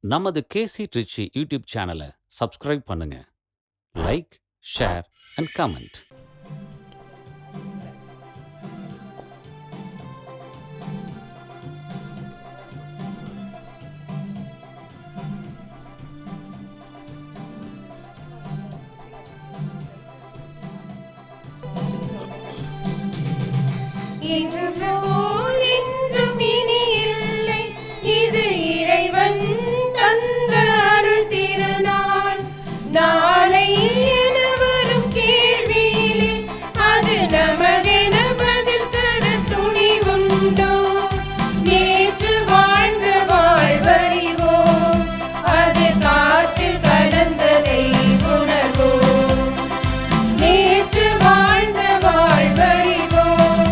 நமது கேசி ட்ரிச்சி யூடியூப் சேனலை சப்ஸ்கிரைப் பண்ணுங்க. Like, share and comment. இது இறைவன் தந்த அருள் திருநாள். நாளை என வரும் கேள்வியிலே அது நமதென பதில் தர துணிவுண்டோ? நேற்று வாழ்ந்த வாழ்வறிவோம், அது காற்றில் கலந்ததை உணர்வோம். நேற்று வாழ்ந்த வாழ்வறிவோம்,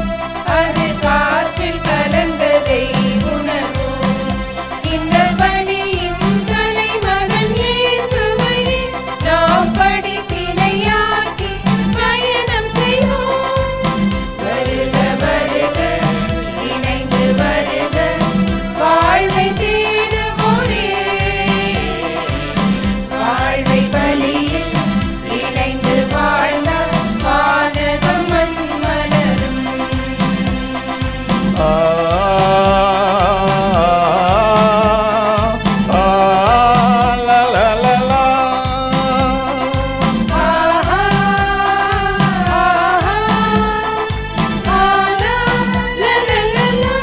அது காற்றில் கலந்ததை உணர்வோம். இந்த பலியின் தலைமகன் இயேசுவை நாம் படிப்பினையாக்கி பயணம் செய்வோம். வருக வருக, இணைந்து வருக, வாழ்வை தேடுவோரே. வாழ்வை பலியில் இணைந்து வாழ்ந்தால் வானகம் மண் மலரும். ஆஹா, ஆஹா, ஆலா, லலலலா.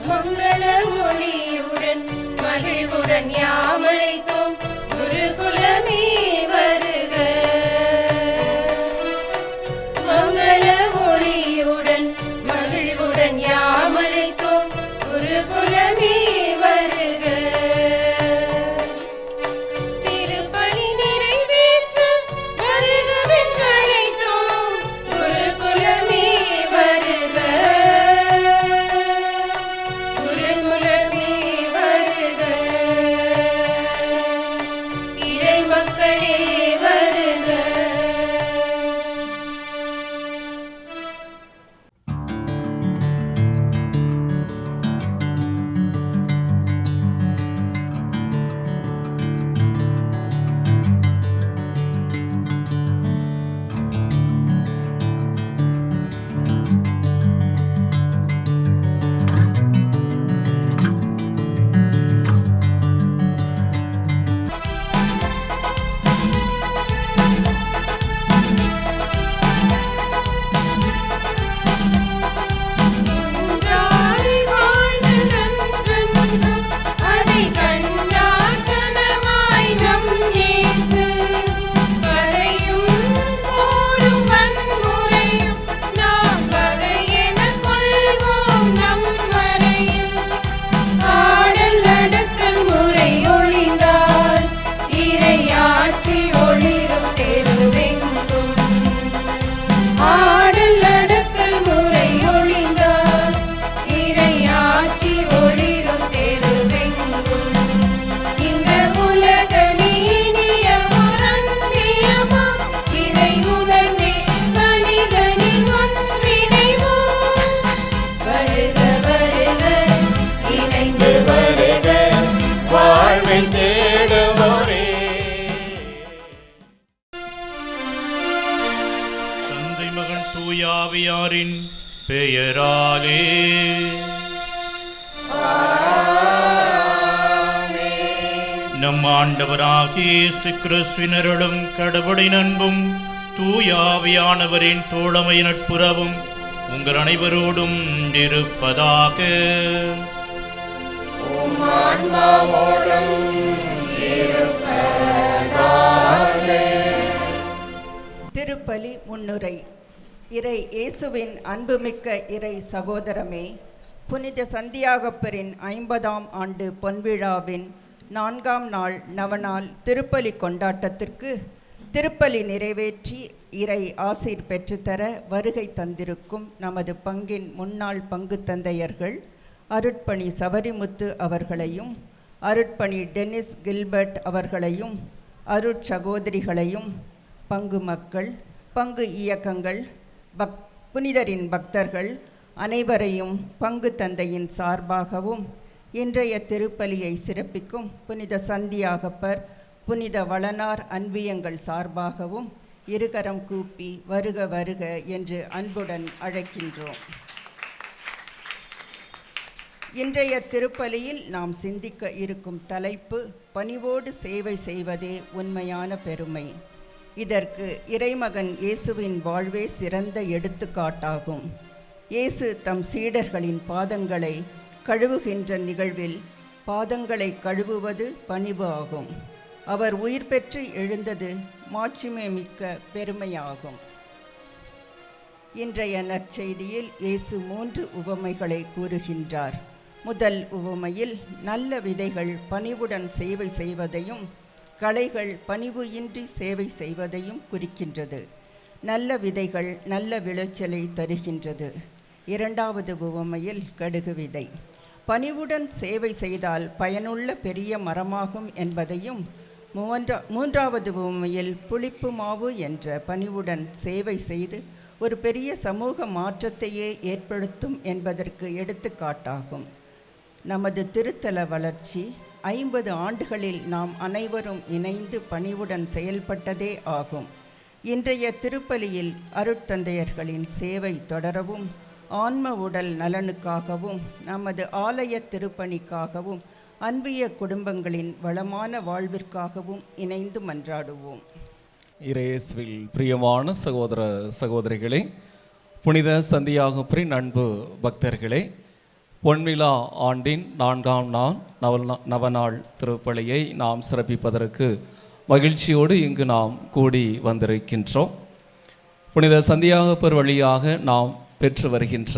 மங்கள ஒளியுடன் மகிழ்வுடன் யாமழைத்தோம். குருகுலமே வருக. மங்கள ஒளியுடன் மகிழ்வுடன் யாமழைத்தோம். குருகுலமே வருக. திருப்பலி நிறைவேற்ற வருகவென்றழைத்தோம். குருகுலமே வருக. குருகுலமே வருக. இறை மக்களே வருக. ஒன்றாய் வாழ்ந்து நன்றென்று அதை கண்டார் கனவாய் நம் இயேசு. பகையும் போரும் வன்முறையும் நாம் பகையெனக் கொள்வோம் நம் வரையில். ஆடல் அடக்கல் முறை ஒழிந்தால் இறையாட்சி ஒளிரும் தெருவெங்கும். ஆடல் அடக்கல் முறை ஒழிந்தால் இறையாட்சி ஒளிரும் தெருவெங்கும். இந்த உலகமே இனிய ஒரன்பியமா, இதை உணர்ந்தே மனிதனின் ஒன்றிணைவோம். வருக வருக, இணைந்து வருக, வாழ்வை தேடுவோரே. தந்தை மகன் தூயாவியாரின் பெயராலே நம் ஆண்டவராகிய இயேசு கிறிஸ்துவினருளும் கடவுளின் அன்பும் தூயாவியானவரின் தோழமை நட்புறவும் உங்கள் அனைவரோடும் இருப்பதாக. திருப்பலி முன்னுரை. இறை இயேசுவின் அன்புமிக்க இறை சகோதரமே, புனித சந்தியாகப்பரின் 50ஆம் ஆண்டு பொன்விழாவின் 4ஆம் நாள் நவநாள் திருப்பலி கொண்டாட்டத்திற்கு திருப்பலி நிறைவேற்றி இறை ஆசீர் பெற்றுத்தர வருகை தந்திருக்கும் நமது பங்கின் முன்னாள் பங்கு தந்தையர்கள் அருட்பணி சபரிமுத்து அவர்களையும் அருட்பணி டென்னிஸ் கில்பர்ட் அவர்களையும் அருட்சகோதரிகளையும் பங்கு மக்கள், பங்கு இயக்கங்கள், புனிதரின் பக்தர்கள் அனைவரையும் பங்கு தந்தையின் சார்பாகவும் இன்றைய திருப்பலியை சிறப்பிக்கும் புனித சந்தியாகப்பர், புனித வளனார் அன்பியங்கள் சார்பாகவும் இருகரம் கூப்பி வருக வருக என்று அன்புடன் அழைக்கின்றோம். இன்றைய திருப்பலியில் நாம் சிந்திக்க இருக்கும் தலைப்பு பணிவோடு சேவை செய்வதே உண்மையான பெருமை. இதற்கு இறைமகன் இயேசுவின் வாழ்வே சிறந்த எடுத்துக்காட்டாகும். இயேசு தம் சீடர்களின் பாதங்களை கழுவுகின்ற நிகழ்வில் பாதங்களை கழுவுவது பணிவு ஆகும். அவர் உயிர் பெற்று எழுந்தது மாட்சிமை மிக்க பெருமையாகும். இன்றைய நற்செய்தியில் இயேசு 3 உவமைகளை கூறுகின்றார். முதல் உவமையில் நல்ல விதைகள் பணிவுடன் சேவை செய்வதையும் களைகள் பணிவு இன்றி சேவை செய்வதையும் குறிக்கின்றது. நல்ல விதைகள் நல்ல விளைச்சலை தருகின்றது. இரண்டாவது உவமையில் கடுகு விதை பணிவுடன் சேவை செய்தால் பயனுள்ள பெரிய மரமாகும் என்பதையும், மூன்றாவது உவமையில் புளிப்பு மாவு என்ற பணிவுடன் சேவை செய்து ஒரு பெரிய சமூக மாற்றத்தையே ஏற்படுத்தும் என்பதற்கு எடுத்துக்காட்டாகும். நமது திருத்தல வளர்ச்சி 50 ஆண்டுகளில் நாம் அனைவரும் இணைந்து பணிவுடன் செயல்பட்டதே ஆகும். இன்றைய திருப்பலியில் அருட்தந்தையர்களின் சேவை தொடரவும், ஆன்ம உடல் நலனுக்காகவும், நமது ஆலய திருப்பணிக்காகவும், அன்பிய குடும்பங்களின் வளமான வாழ்விற்காகவும் இணைந்து மன்றாடுவோம். இயேசுவில் பிரியமான சகோதர சகோதரிகளே, புனித சந்தியாகப்பரின் அன்பு பக்தர்களே, பொன்விழா ஆண்டின் 4ஆம் நாள் நவநாள் திருப்பலியை நாம் சிறப்பிப்பதற்கு மகிழ்ச்சியோடு இங்கு நாம் கூடி வந்திருக்கின்றோம். புனித சந்தியாகப்பர் வழியாக நாம் பெற்று வருகின்ற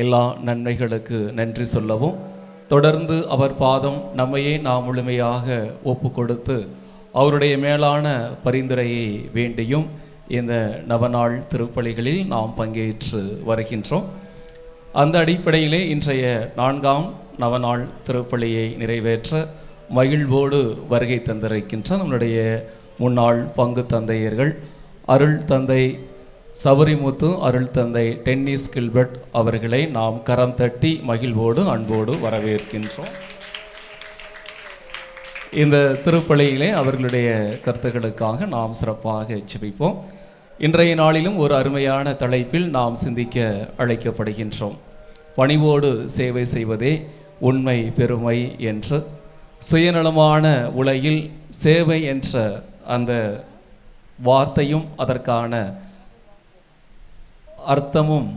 எல்லா நன்மைகளுக்கு நன்றி சொல்லவும், தொடர்ந்து அவர் பாதம் நம்மையே நாம் முழுமையாக ஒப்பு கொடுத்து அவருடைய மேலான பரிந்துரையை வேண்டியும் இந்த நவநாள் திருப்பலிகளில் நாம் பங்கேற்று வருகின்றோம். அந்த அடிப்படையிலே இன்றைய 4ஆம் நவநாள் திருப்பலியை நிறைவேற்ற மகிழ்வோடு வருகை தந்திருக்கின்ற நம்முடைய முன்னாள் பங்கு தந்தையர்கள் அருள் தந்தை சபரிமுத்து, அருள் தந்தை டென்னிஸ் கில்பர்ட் அவர்களை நாம் கரம் தட்டி மகிழ்வோடு அன்போடு வரவேற்கின்றோம். இந்த திருப்பலியிலே அவர்களுடைய கருத்துக்களுக்காக நாம் சிறப்பாக ஜெபிப்போம். இன்றைய நாளிலும் ஒரு அருமையான தலைப்பில் நாம் சிந்திக்க அழைக்கப்படுகின்றோம். பணிவோடு சேவை செய்வதே உண்மை பெருமை என்று. சுயநலமான உலகில் சேவை என்ற அந்த வார்த்தையும் அதற்கான அர்த்தமும்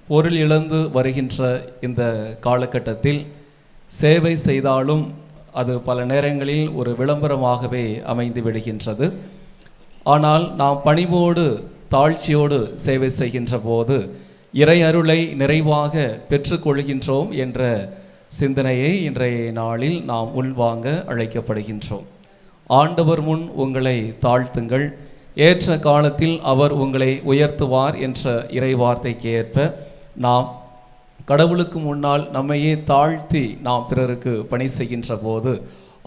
பொருள் இழந்து வருகின்ற இந்த காலகட்டத்தில் சேவை செய்தாலும் அது பல நேரங்களில் ஒரு விளம்பரமாகவே அமைந்து விடுகின்றது. ஆனால் நாம் பணிவோடு தாழ்ச்சியோடு சேவை செய்கின்ற போது இறை அருளை நிறைவாக பெற்றுக்கொள்கின்றோம் என்ற சிந்தனையை இன்றைய நாளில் நாம் உள்வாங்க அழைக்கப்படுகின்றோம். ஆண்டவர் முன் உங்களை தாழ்த்துங்கள், ஏற்ற காலத்தில் அவர் உங்களை உயர்த்துவார் என்ற இறை வார்த்தைக்கு ஏற்ப நாம் கடவுளுக்கு முன்னால் நம்மையே தாழ்த்தி நாம் பிறருக்கு பணி செய்கின்ற போது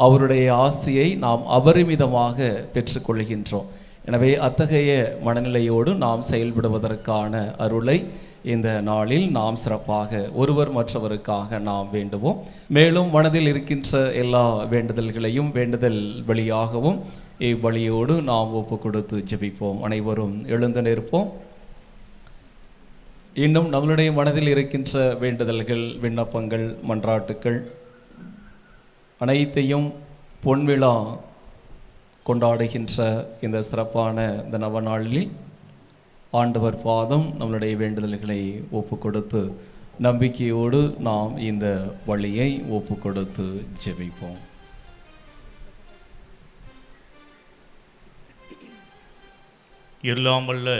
அவருடைய ஆசியை நாம் அபரிமிதமாக பெற்றுக்கொள்கின்றோம். எனவே அத்தகைய மனநிலையோடு நாம் செயல்படுவதற்கான அருளை இந்த நாளில் நாம் சிறப்பாக ஒருவர் மற்றவருக்காக நாம் வேண்டுவோம். மேலும் மனதில் இருக்கின்ற எல்லா வேண்டுதல்களையும் வேண்டுதல் வழியாகவும் இவ்வழியோடு நாம் ஒப்பு கொடுத்து ஜெபிப்போம். அனைவரும் எழுந்து நிற்போம். இன்னும் நம்மளுடைய மனதில் இருக்கின்ற வேண்டுதல்கள், விண்ணப்பங்கள், மன்றாட்டுக்கள் அனைத்தையும் பொன்விழா கொண்டாடுகின்ற இந்த சிறப்பான இந்த நவநாளில் ஆண்டவர் பாதம் நம்மளுடைய வேண்டுதல்களை ஒப்பு கொடுத்து நம்பிக்கையோடு நாம் இந்த வழியை ஒப்பு கொடுத்து ஜெபிப்போம். எல்லாம் வல்ல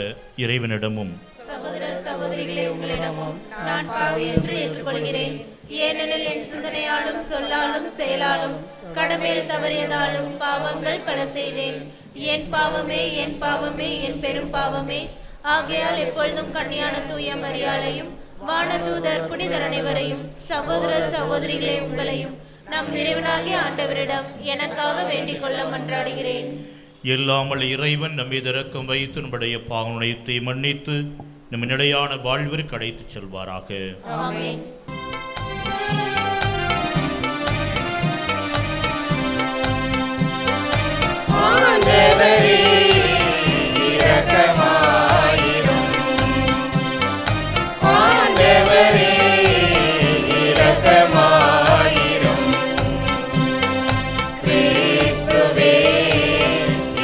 இறைவனிடமும் சகோதர சகோதரிகளே, உங்களிடமும் நான் பாவி என்று ஏற்றுக்கொள்கிறேன். ஏனெனில் என் சிந்தனையாலும் சொல்லாலும் செயலாலும் கடமையில் தவறியதாலும் பாவங்கள் பல செய்தேன். என் பாவமே, என் பாவமே, என் பெரும் பாவமே. ஆகையால் எப்பொழுதும் கன்னியான தூய மரியாளையும் வானதூதர் புனிதர் அனைவரையும் சகோதர சகோதரிகளே உங்களையும் நம் இறைவனாகிய ஆண்டவரிடம் எனக்காக வேண்டிக் கொள்ள மன்றாடுகிறேன். எல்லாமல் இறைவன் நம்மை இரக்கம் வைத்து நம்முடைய பாவனையத்தை மன்னித்து நம் நிலையான வாழ்விற்கு அழைத்துச் செல்வாராக. ஆமென். ஆண்டவரே இரக்கமாயிரும். ஆண்டவரே இரக்கமாயிரும். கிறிஸ்துவே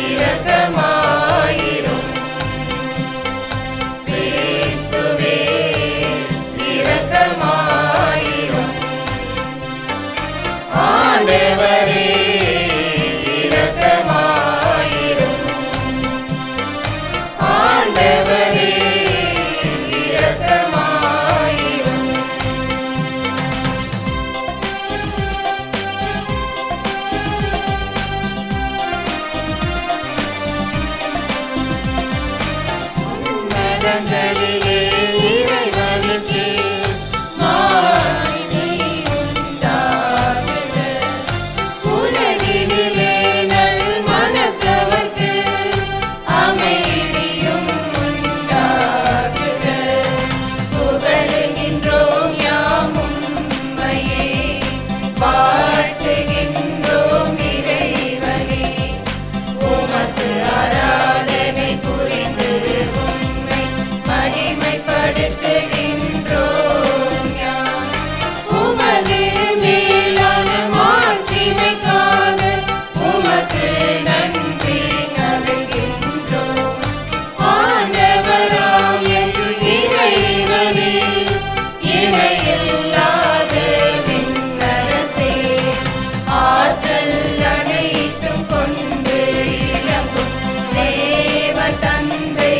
இரக்கமாயிரும். கிறிஸ்துவே இரக்கமாயிரும். ஆண்டவரே இரக்கமாயிரும். ஆண்டவரே இரக்கமாயிரும். உன்னதங்களிலே இறைவனுக்கு மாட்சி உண்டாகுக. உலகினிலே நல்மனத்தவர்க்கு அமைதியும் உண்டாகுக. புகழுகின்றோம் யாம் உம்மையே, வாழ்த்துகின்றோம் இறைவனே. உமக்கு ஆராதனை புரிந்து உம்மை மகிமைப்படுத்துகின்றோம் யாம். உமது மேலான மாட்சிமைக்காக உமக்கு நன்றி நல்கின்றோம். ஆண்டவராம் என் இறைவனே, இணையில்லாத விண்ணரசே, ஆற்றல் அனைத்தும் கொண்டு இலங்கும் தேவ தந்தை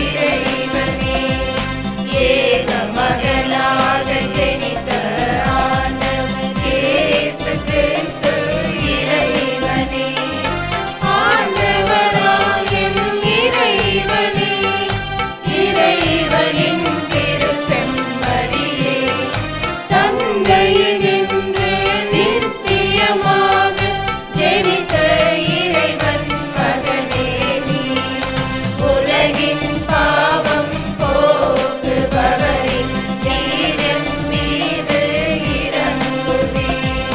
இறைவனே, ஏக மகனாக ஜனித்த ஆண்டவர் இயேசு கிறிஸ்து இறைவனே. ஆண்டவராம் என் இறைவனே, இறைவனின் திரு செம்மறியே, தந்தையினின்று நித்தியமாக ஜெனித்த இறைவன் மகனே நீ. உலகின் பாவம் போக்குபவரே, நீர் மீது இறங்குவீர்.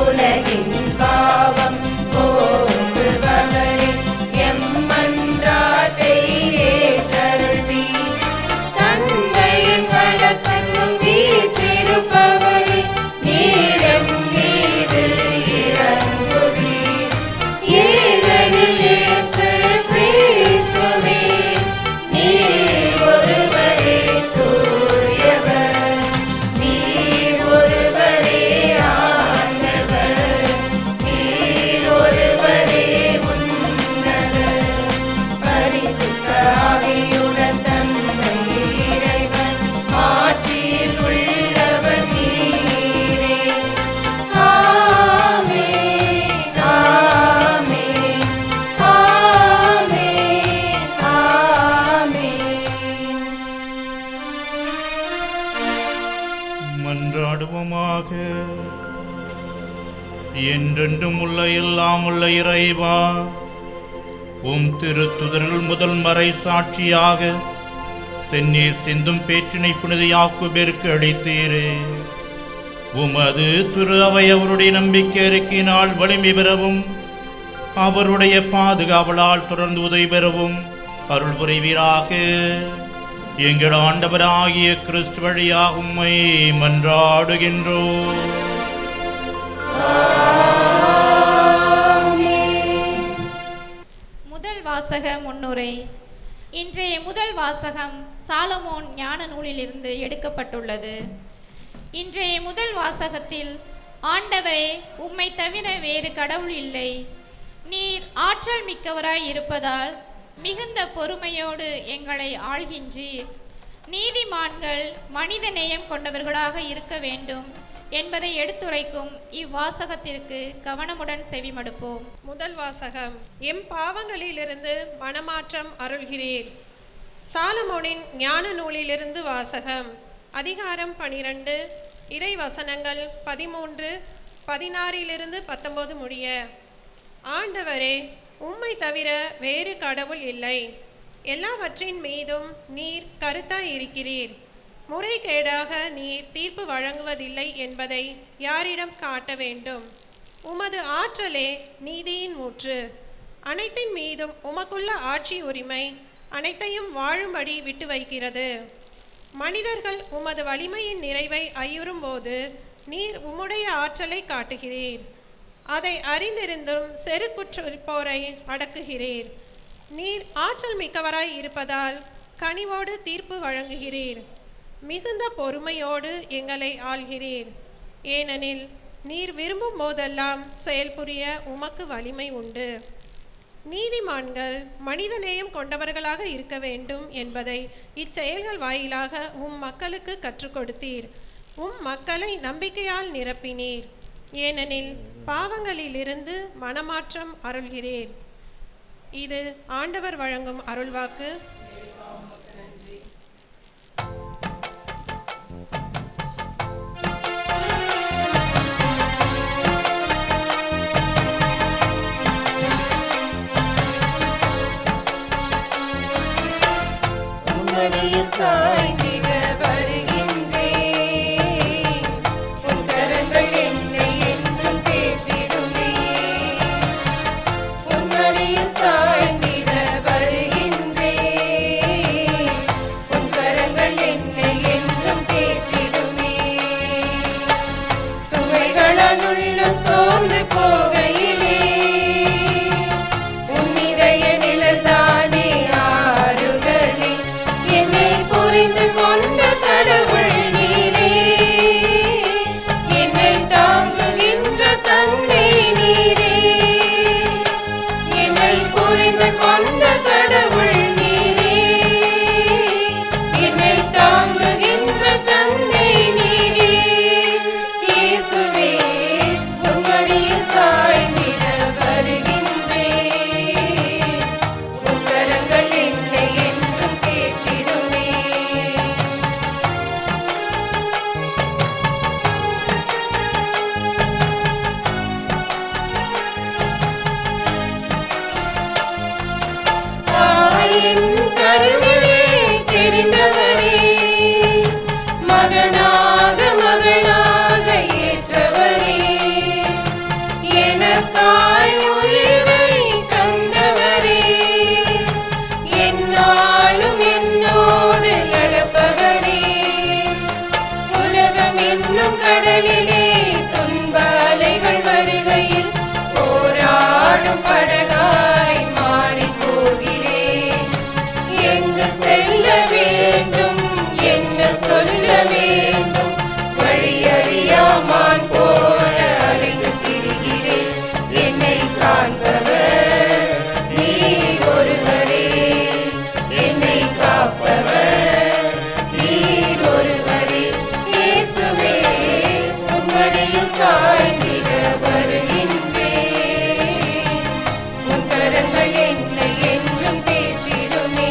உலகின் பாவம் போக்குபவரே, எம் மன்றாட்டை ஏற்றருள்வீர். தந்தையின் வலப்பக்கம் வீற்றிருப்பவரே, நீர் எம் மீது இறங்குவீர். ஏனெனில் இயேசு கிறிஸ்துவே, நீர் ஒருவரே தூயவர். நீர் ஒருவரே ஆண்டவர். நீர் ஒருவரே உன்னதர். பரிசுத்த ஆவியுடன் தந்தை இறைவன் ஆட்சியில் உள்ளவர் நீரே. ஆமென். ஆமென். ஆமென். ஆமென். மன்றாடுவோமாக. என்றென்றும் உள்ள எல்லாம் உள்ள இறைவா, உம் திருத்துதர்கள் முதல் மறை சாட்சியாக செந்நீர் சிந்தும் பேற்றினை புனித யாக்கோபிற்கு அளித்தீரே. உமது திரு அவை அவருடைய நம்பிக்கை அறிக்கையினால் வலிமை பெறவும் அவருடைய பாதுகாவலால் தொடர்ந்து உதவி பெறவும் அருள் புரிவீராக. எங்கள் ஆண்டவராகிய கிறிஸ்து வழியாக உம்மை மன்றாடுகின்றோம். முதல் வாசக முன்னுரை. இன்றைய முதல் வாசகம் சாலமோன் ஞான நூலிலிருந்து எடுக்கப்பட்டுள்ளது. இன்றைய முதல் வாசகத்தில், ஆண்டவரே, உம்மை தவிர வேறு கடவுள் இல்லை. நீர் ஆற்றல் மிக்கவராய் இருப்பதால் மிகுந்த பொறுமையோடு எங்களை ஆள்கின்றீர். நீதிமான்கள் மனித நேயம் கொண்டவர்களாக இருக்க வேண்டும். என்பதை எடுத்துரைக்கும் இவ்வாசகத்திற்கு கவனமுடன் செவிமடுப்போம். முதல் வாசகம். எம் பாவங்களிலிருந்து மனமாற்றம் அருள்கிறீர். சாலமோனின் ஞான நூலிலிருந்து வாசகம். அதிகாரம் 12, இறை வசனங்கள் 13, 16 முடிய. ஆண்டவரே, உம்மை தவிர வேறு கடவுள் இல்லை. எல்லாவற்றின் மீதும் நீர் கருத்தாய் இருக்கிறீர். முறைகேடாக நீர் தீர்ப்பு வழங்குவதில்லை என்பதை யாரிடம் காட்ட வேண்டும்? உமது ஆற்றலே நீதியின் ஊற்று. அனைத்தின் மீதும் உமக்குள்ள ஆட்சி உரிமை அனைத்தையும் வாழும்படி விட்டு வைக்கிறது. மனிதர்கள் உமது வலிமையின் நிறைவை ஐயுறும்போது நீர் உம்முடைய ஆற்றலை காட்டுகிறீர். அதை அறிந்திருந்தும் செருக்குற்றோரை அடக்குகிறீர். நீர் ஆற்றல் மிக்கவராய் இருப்பதால் கனிவோடு தீர்ப்பு வழங்குகிறீர். மிகுந்த பொறுமையோடு எங்களை ஆள்கிறீர். ஏனெனில் நீர் விரும்பும் போதெல்லாம் செயல்புரிய உமக்கு வலிமை உண்டு. நீதிமான்கள் மனிதநேயம் கொண்டவர்களாக இருக்க வேண்டும் என்பதை இச்செயல்கள் வாயிலாக உம் மக்களுக்கு கற்றுக் கொடுத்தீர். உம் மக்களை நம்பிக்கையால் நிரப்பினீர். ஏனெனில் பாவங்களிலிருந்து மனமாற்றம் அருள்கிறீர். இது ஆண்டவர் வழங்கும் அருள்வாக்கு. உம்மடியில் சாய்ந்திட வருகின்றேன். உன் கரங்கள் என்னை என்றும் தேற்றிடுமே. உம்மடியில் சாய்ந்திட வருகின்றேன். உன் கரங்கள் என்னை என்றும் தேற்றிடுமே. சுமைகளால் உள்ளம் சோர்ந்து போகையிலே உன் இதய நிழல்தானே ஆறுதலே. என்னை புரிந்து கொண்ட கடவுள் நீரே. என்னை தாங்குகின்ற தந்தை நீரே. என்னை புரிந்து கொண்ட கடவுள் நீரே. என்னை தாங்குகின்ற தந்தை நீரே. இயேசுவே, உன் மடியில் சாய்ந்திட வருகின்றேன். உன் கரங்கள் என்னை என்றும் தேற்றிடுமே. தாயின் கருவிலே தெரிந்தவரே, மகனாக மகனாக ஏற்றவரே, எனக்காய் உயிரை தந்தவரே, என்னாலும் என்னோடு நடப்பவரே, உலகம் என்னும் கடலிலே துன்ப அலைகள் வருகையில் போராடும் படகாய் மாறி போகிறேன். எங்கு செல்ல வேண்டும், என்ன சொல்ல வேண்டும், வழியறியாமான் போல அலைந்து திரிகிறேன். என்னை காண்பவர் நீர் ஒருவரே. என்னை காப்பவர் நீர் ஒருவரே. இயேசுவே, உன் மடியில் சாய்ந்திட வருகின்றேன். உன் கரங்கள் என்னை என்றும் தேற்றிடுமே.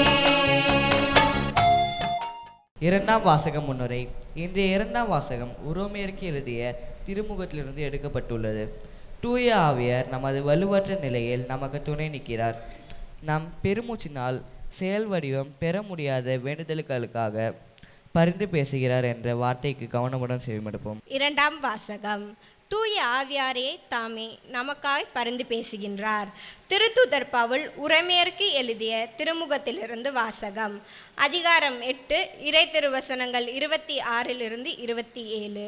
இரண்டாம் வாசகம் முன்னுரை. இன்றைய இரண்டாம் வாசகம் உரோமையருக்கு எழுதிய திருமுகத்திலிருந்து எடுக்கப்பட்டுள்ளது. தூய ஆவியார் நமது வலுவற்ற நிலையில் நமக்கு துணை நிற்கிறார். நம் பெருமூச்சினால் செயல் வடிவம் பெற முடியாத வேண்டுதல்களுக்காக பரிந்து பேசுகிறார் என்ற வார்த்தைக்கு கவனமுடன் செவிமடுப்போம். இரண்டாம் வாசகம். தூய ஆவியாரே தாமே நமக்காய் பரிந்து பேசுகின்றார். திருத்தூதர் பவுல் உரோமையருக்கு எழுதிய திருமுகத்திலிருந்து வாசகம். அதிகாரம் 8, இறை திருவசனங்கள் 26 27.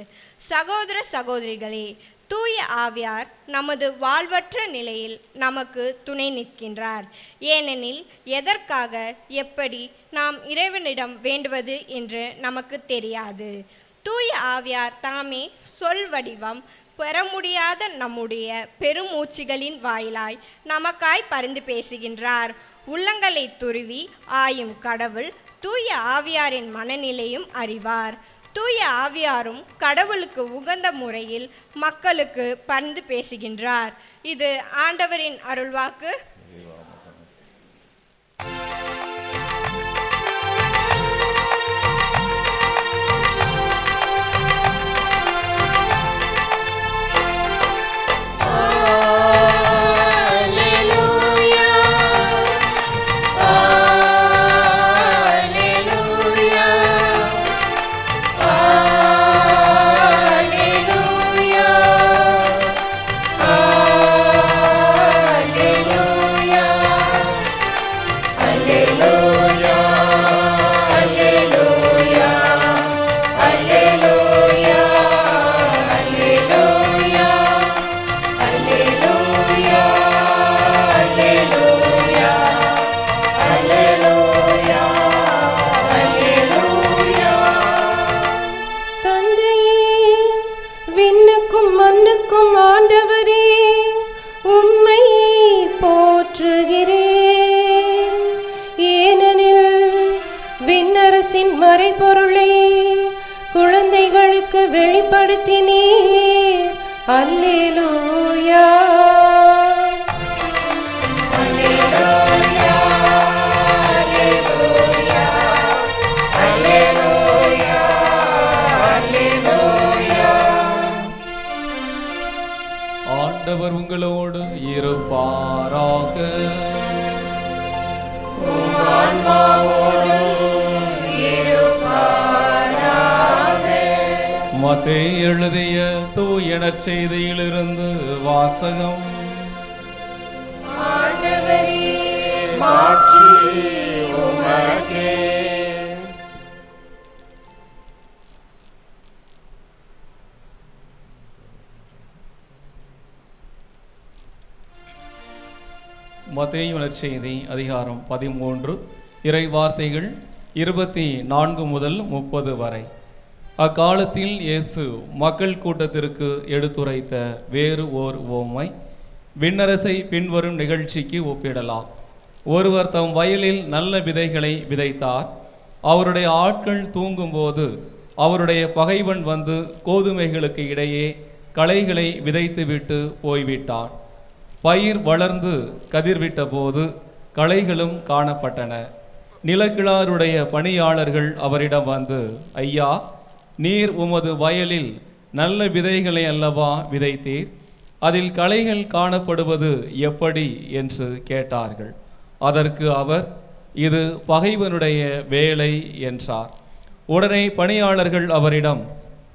சகோதர சகோதரிகளே, தூய ஆவியார் நமது வாழ்வற்ற நிலையில் நமக்கு துணை நிற்கின்றார். ஏனெனில் எதற்காக எப்படி நாம் இறைவனிடம் வேண்டுவது என்று நமக்கு தெரியாது. தூய ஆவியார் தாமே சொல் வடிவம் பெற முடியாத நம்முடைய பெருமூச்சுகளின் வாயிலாய் நமக்காய் பரிந்து பேசுகின்றார். உள்ளங்களை துருவி ஆயும் கடவுள் தூய ஆவியாரின் மனநிலையும் அறிவார். தூய ஆவியாரும் கடவுளுக்கு உகந்த முறையில் மக்களுக்கு பரிந்து பேசுகின்றார். இது ஆண்டவரின் அருள்வாக்கு. மறைபொருளை குழந்தைகளுக்கு வெளிப்படுத்தினீர். அல்லேலூயா. ஆண்டவர் உங்களோடு இருப்பாராக. மத்தேயு எழுதிய தூய நற்செய்தியிலிருந்து வாசகம். மத்தேயு நற்செய்தி அதிகாரம் 13 இறை வார்த்தைகள் 24 முதல் 30 வரை. அக்காலத்தில் இயேசு மக்கள் கூட்டத்திற்கு எடுத்துரைத்த வேறு ஓர் உவமை விண்ணரசை பின்வரும் நிகழ்ச்சிக்கு ஒப்பிடலாம். ஒருவர் தம் வயலில் நல்ல விதைகளை விதைத்தார். அவருடைய ஆட்கள் தூங்கும்போது அவருடைய பகைவன் வந்து கோதுமைகளுக்கு இடையே களைகளை விதைத்துவிட்டு போய்விட்டான். பயிர் வளர்ந்து கதிர்விட்ட போது களைகளும் காணப்பட்டன. நிலக்கிழாருடைய பணியாளர்கள் அவரிடம் வந்து, ஐயா, நீர் உமது வயலில் நல்ல விதைகளை அல்லவா விதைத்தீர், அதில் களைகள் காணப்படுவது எப்படி என்று கேட்டார்கள். அதற்கு அவர், இது பகைவனுடைய வேலை என்றார். உடனே பணியாளர்கள் அவரிடம்,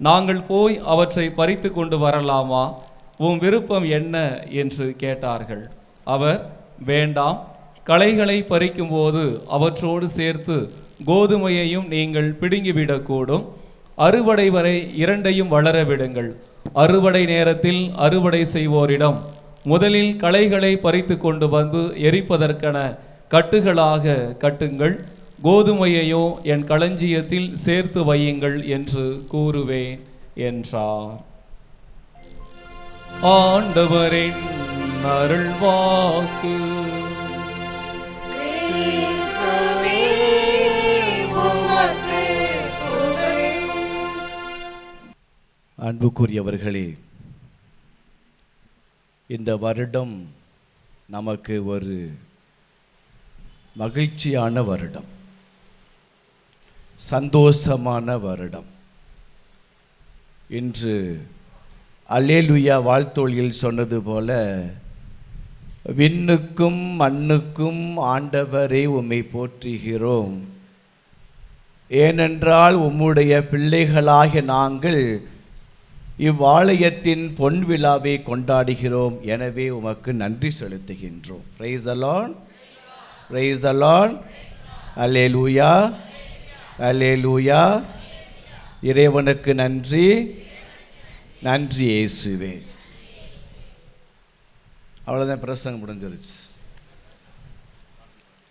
நாங்கள் போய் அவற்றை பறித்து கொண்டு வரலாமா, உம் விருப்பம் என்ன என்று கேட்டார்கள். அவர், வேண்டாம், களைகளை பறிக்கும்போது அவற்றோடு சேர்த்து கோதுமையையும் நீங்கள் பிடுங்கிவிடக்கூடும். அறுவடை வரை இரண்டையும் வளர விடுங்கள். அறுவடை நேரத்தில் அறுவடை செய்வோரிடம், முதலில் களைகளை பறித்து கொண்டு வந்து எரிப்பதற்கென கட்டுகளாக கட்டுங்கள், கோதுமையையோ என் களஞ்சியத்தில் சேர்த்து வையுங்கள் என்று கூறுவேன் என்றார். ஆண்டவரின் அருள்வாக்கு. அன்புக்குரியவர்களே, இந்த வருடம் நமக்கு ஒரு மகிழ்ச்சியான வருடம், சந்தோஷமான வருடம். இன்று அல்லேலூயா வாழ்த்தொழியில் சொன்னது போல, விண்ணுக்கும் மண்ணுக்கும் ஆண்டவரே உம்மை போற்றுகிறோம், ஏனென்றால் உம்முடைய பிள்ளைகளாகிய நாங்கள் இவ்வாலயத்தின் பொன் விழாவை கொண்டாடுகிறோம், எனவே உமக்கு நன்றி செலுத்துகின்றோம். Praise the Lord, praise the Lord, hallelujah, hallelujah. இறைவனுக்கு நன்றி, நன்றி இயேசுவே. அவ்வளோதான், பிரசங்கம் முடிஞ்சிருச்சு.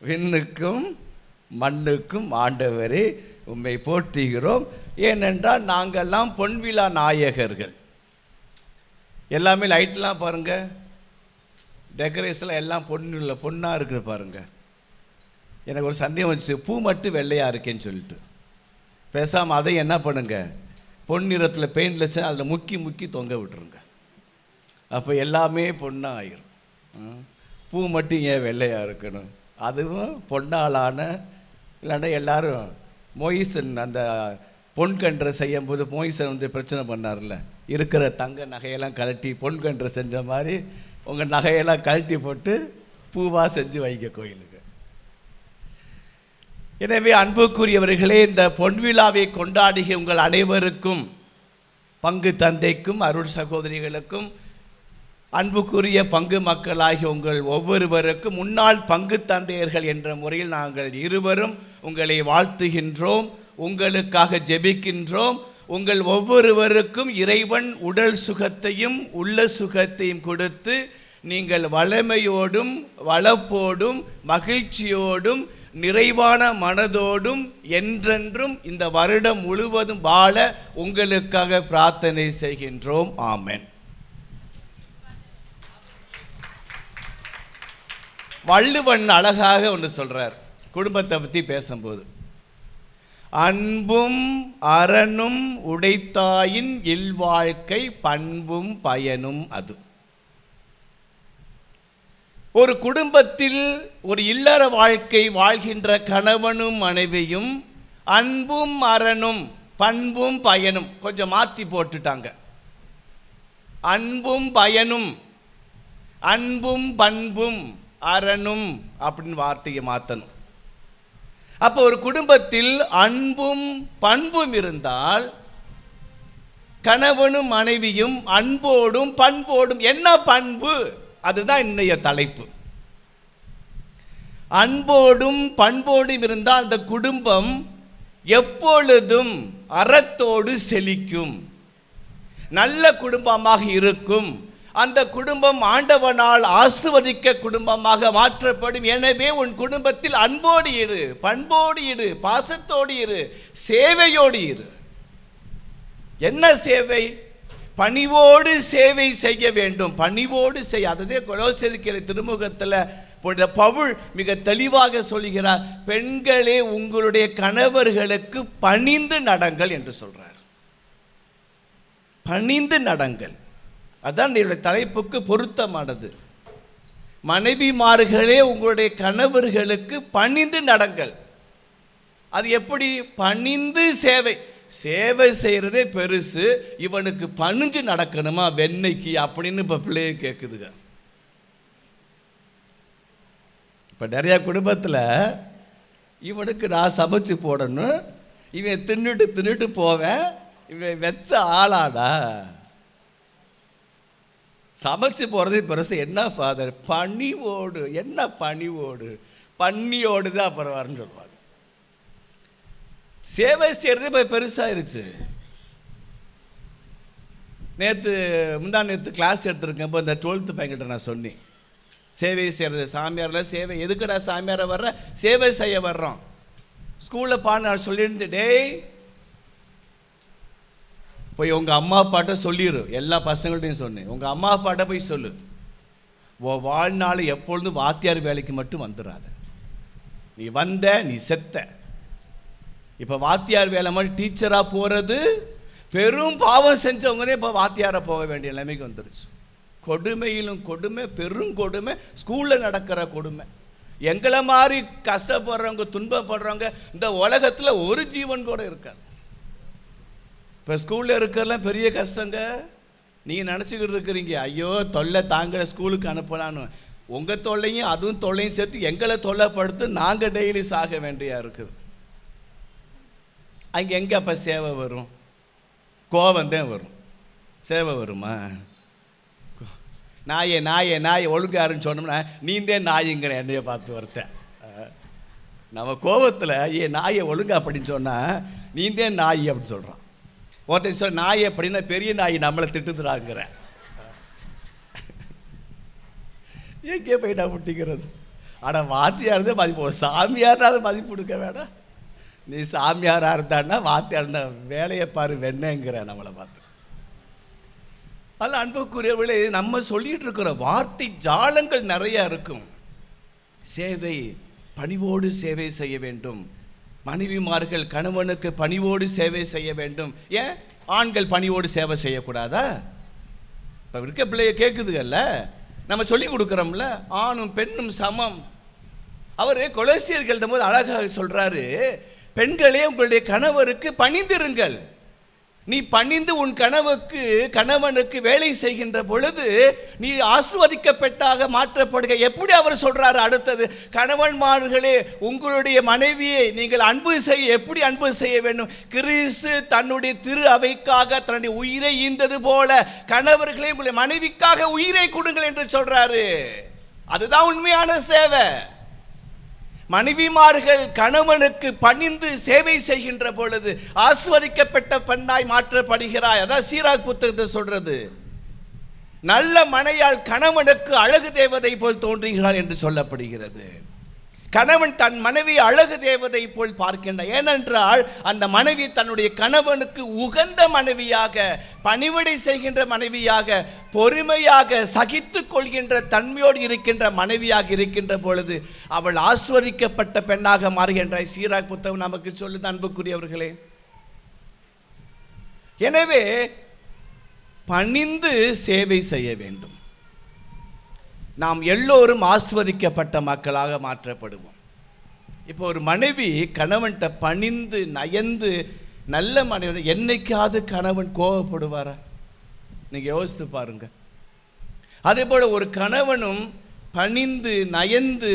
விண்ணுக்கும் மண்ணுக்கும் ஆண்டவரே உம்மை போற்றுகிறோம், ஏனென்றால் நாங்கள்லாம் பொன்விழா நாயகர்கள். எல்லாமே லைட்லாம் பாருங்கள், டெக்கரேஷன்லாம் எல்லாம் பொண்ணாக இருக்குது பாருங்கள். எனக்கு ஒரு சந்தேகம் வந்துச்சு, பூ மட்டும் வெள்ளையாக இருக்கேன்னு சொல்லிட்டு. பேசாமல் அதை என்ன பண்ணுங்க, பொன்னிறத்தில் பெயிண்டில் அதில் முக்கி முக்கி தொங்க விட்டுருங்க. அப்போ எல்லாமே பொண்ணாக ஆயிரும். பூ மட்டும் ஏன் வெள்ளையாக இருக்கணும்? அதுவும் பொன்னாலான. இல்லைன்னா எல்லாரும் மொய்சன் அந்த பொன்கன்றை செய்யும்போது மொய்சன் வந்து பிரச்சனை பண்ணார்ல, இருக்கிற தங்க நகையெல்லாம் கழட்டி பொன்கன்றை செஞ்ச மாதிரி உங்கள் நகையெல்லாம் கழட்டி போட்டு பூவாக செஞ்சு வைங்க கோயிலுக்கு. எனவே அன்புக்குரியவர்களே, இந்த பொன்விழாவை கொண்டாடிய உங்கள் அனைவருக்கும், பங்கு தந்தைக்கும் அருள் சகோதரிகளுக்கும், அன்புக்குரிய பங்கு மக்களாகிய உங்கள் ஒவ்வொருவருக்கும் முன்னாள் பங்கு தந்தையர்கள் என்ற முறையில் நாங்கள் இருவரும் உங்களை வாழ்த்துகின்றோம், உங்களுக்காக ஜெபிக்கின்றோம். உங்கள் ஒவ்வொருவருக்கும் இறைவன் உடல் சுகத்தையும் உள்ள சுகத்தையும் கொடுத்து நீங்கள் வளமையோடும் வளப்போடும் மகிழ்ச்சியோடும் நிறைவான மனதோடும் என்றென்றும் இந்த வருடம் முழுவதும் வாழ உங்களுக்காக பிரார்த்தனை செய்கின்றோம். ஆமென். வள்ளுவன் அழகாக ஒன்று சொல்றார் குடும்பத்தை பற்றி பேசும்போது, அன்பும் அரணும் உடைத்தாயின் இல்வாழ்க்கை பண்பும் பயனும் அது. ஒரு குடும்பத்தில் ஒரு இல்லற வாழ்க்கை வாழ்கின்ற கணவனும் மனைவியும் அன்பும் அரணும் பண்பும் பயனும் கொஞ்சம் மாற்றி போட்டுட்டாங்க. அன்பும் பயனும், அன்பும் பண்பும் அரணும் அப்படின்னு வார்த்தையை மாற்றணும். அப்போ ஒரு குடும்பத்தில் அன்பும் பண்பும் இருந்தால் கணவனும் மனைவியும் அன்போடும் பண்போடும், என்ன பண்பு? அதுதான் இன்றைய தலைப்பு. அன்போடும் பண்போடும் இருந்தால் அந்த குடும்பம் எப்பொழுதும் அறத்தோடு செழிக்கும், நல்ல குடும்பமாக இருக்கும். அந்த குடும்பம் ஆண்டவனால் ஆசீர்வதிக்க குடும்பமாக மாற்றப்படும். எனவே உன் குடும்பத்தில் அன்போடு இரு, பண்போடு இரு, பாசத்தோடு இரு, சேவையோடு இரு. என்ன சேவை? பணிவோடு சேவை செய்ய வேண்டும். பணிவோடு செய்ய, அதே கொலோசியர் திருமுகத்தில் பவுல் மிக தெளிவாக சொல்கிறார், பெண்களே உங்களுடைய கணவர்களுக்கு பணிந்து நடங்கள் என்று சொல்றார். பணிந்து நடங்கள், அதான் என்னுடைய தலைப்புக்கு பொருத்தமானது. மனைவிமார்களே உங்களுடைய கணவர்களுக்கு பணிந்து நடங்கள். அது எப்படி? பணிந்து சேவை. சேவை செய்கிறதே பெருசு, இவனுக்கு பணிஞ்சு நடக்கணுமா வெண்ணைக்கு அப்படின்னு இப்போ பிள்ளைய கேட்குதுங்க. இப்போ நிறையா குடும்பத்தில் இவனுக்கு நான் சமைச்சு போடணும், இவன் தின்னுட்டு போவேன், இவன் வெச்ச ஆளாடா. சமைச்சு போகிறதே பெருசு. என்ன ஃபாதர்? பணிவோடு. என்ன பணிவோடு? பன்னியோடு தான் அப்புறம் வரன்னு சொல்லுவாங்க. சேவை செய்கிறது இப்போ பெருசாயிருச்சு. முந்தா நேற்று கிளாஸ் எடுத்துருக்கேன். இப்போ இந்த 12th பையன்கிட்ட நான் சொன்னேன், சேவை செய்கிறது சாமியாரில் சேவை எதுக்குடா சாமியாரை வர்ற? சேவை செய்ய வர்றோம். ஸ்கூலில் நான் சொல்லியிருந்து, டேய் போய் உங்கள் அம்மா அப்பாட்ட சொல்லிடு. எல்லா பசங்கள்ட்டையும் சொன்னேன், உங்கள் அம்மா அப்பாட்ட போய் சொல்லு, வாழ்நாள் எப்பொழுதும் வாத்தியார் வேலைக்கு மட்டும் வந்துடாத. நீ வந்த, நீ செத்த. இப்போ வாத்தியார் வேலை மாதிரி டீச்சராக போகிறது பெரும் பாவம் செஞ்சவங்களே இப்போ வாத்தியாரை போக வேண்டிய நிலைமைக்கு வந்துருச்சு. கொடுமையிலும் கொடுமை, பெருங்கொடுமை, ஸ்கூலில் நடக்கிற கொடுமை. எங்களை மாதிரி கஷ்டப்படுறவங்க, துன்பப்படுறவங்க இந்த உலகத்தில் ஒரு ஜீவன் கூட இருக்காது. இப்போ ஸ்கூலில் இருக்கிறதெல்லாம் பெரிய கஷ்டங்க. நீங்கள் நினச்சிக்கிட்டு இருக்கிறீங்க, ஐயோ தொல்லை தாங்கிற ஸ்கூலுக்கு அனுப்பலான்னு. உங்கள் தொல்லையும் அதுவும் தொல்லையும் சேர்த்து எங்களை தொல்லைப்படுத்து நாங்கள் டெய்லி சாக வேண்டியா இருக்குது. அங்கே எங்கே அப்போ சேவை வரும்? கோவந்தான் வரும். சேவை வருமா? நாயே நாயே நாயை ஒழுங்காருன்னு சொன்னோம்னா நீந்தே நாய்ங்கிற என்னைய பார்த்து வருத்தேன். நம்ம கோபத்தில் நாயை ஒழுங்கா அப்படின்னு சொன்னால் நீந்தே நாய் அப்படின்னு சொல்கிறான். ஒருத்தர் சொல்ல நாய் அப்படின்னா பெரிய நாய் நம்மளை திட்டுதுறாங்கிற. எங்கே போய் நான் முட்டிக்கிறது? ஆனால் வாத்தியார்தான் மதிப்பு, சாமியார்னாவது மதிப்பு கொடுக்க வேண்டாம். நீ சாமியாராக இருந்தான்னா வாத்தியார் இருந்தா வேலையை பாரு வெண்ணங்கிற நம்மளை பார்த்து. அதில் அன்புக்குரியவர்களே, நம்ம சொல்லிகிட்டு இருக்கிற வார்த்தை ஜாலங்கள் நிறையா இருக்கும். சேவை, பணிவோடு சேவை செய்ய வேண்டும். மனைவிமார்கள் கணவனுக்கு பணிவோடு சேவை செய்ய வேண்டும். ஏன் ஆண்கள் பணிவோடு சேவை செய்யக்கூடாதா? இப்போ இருக்க பிள்ளைய கேட்குதுல்ல, நம்ம சொல்லி கொடுக்குறோம்ல, ஆணும் பெண்ணும் சமம். அவர் கொலோசியர்கள் போது அழகாக சொல்றாரு, பெண்களே உங்களுடைய கணவருக்கு பணிந்திருங்கள். நீ பணிந்து உன் கணவனுக்கு வேலை செய்கின்ற பொழுது நீ ஆசீர்வதிக்கப்பட்டாக மாற்றப்படுக. எப்படி அவர் சொல்றாரு? அடுத்தது, கணவன்மார்களே உங்களுடைய மனைவியை நீங்கள் எப்படி அன்பு செய்ய வேண்டும்? கிறிஸ்து தன்னுடைய திரு அவைக்காக தன்னுடைய உயிரை ஈந்தது போல கணவர்களே உங்களுடைய மனைவிக்காக உயிரை கொடுங்கள் என்று சொல்றாரு. அதுதான் உண்மையான சேவை. மனைவிமார்கள் கணவனுக்கு பணிந்து சேவை செய்கின்ற பொழுது ஆசீர்வதிக்கப்பட்ட பெண்ணாய் மாற்றப்படுகிறாய். அதான் சீராக் புத்தகத்தை சொல்றது. நல்ல மனையால் கணவனுக்கு அழகு தேவதை போல் தோன்றுகிறாள் என்று சொல்லப்படுகிறது. கணவன் தன் மனைவி அழகு தேவதை போல் பார்க்கின்றான். ஏனென்றால் அந்த மனைவி தன்னுடைய கணவனுக்கு உகந்த மனைவியாக, பணிவிடை செய்கின்ற மனைவியாக, பொறுமையாக சகித்து கொள்கின்ற தன்மையோடு இருக்கின்ற மனைவியாக இருக்கின்ற பொழுது அவள் ஆசீர்வதிக்கப்பட்ட பெண்ணாக மாறுகின்றாய். சீராக் புத்தகம் நமக்கு சொல்லுது அன்புக்குரியவர்களே. எனவே பணிந்து சேவை செய்ய வேண்டும். நாம் எல்லோரும் ஆசீர்வதிக்கப்பட்ட மக்களாக மாற்றப்படுவோம். இப்போ ஒரு மனைவி கணவன்கிட்ட பணிந்து நயந்து நல்ல மனைவி, என்னைக்காவது கணவன் கோபப்படுவாரா? நீங்க யோசித்து பாருங்க. அதே போல ஒரு கணவனும் பணிந்து நயந்து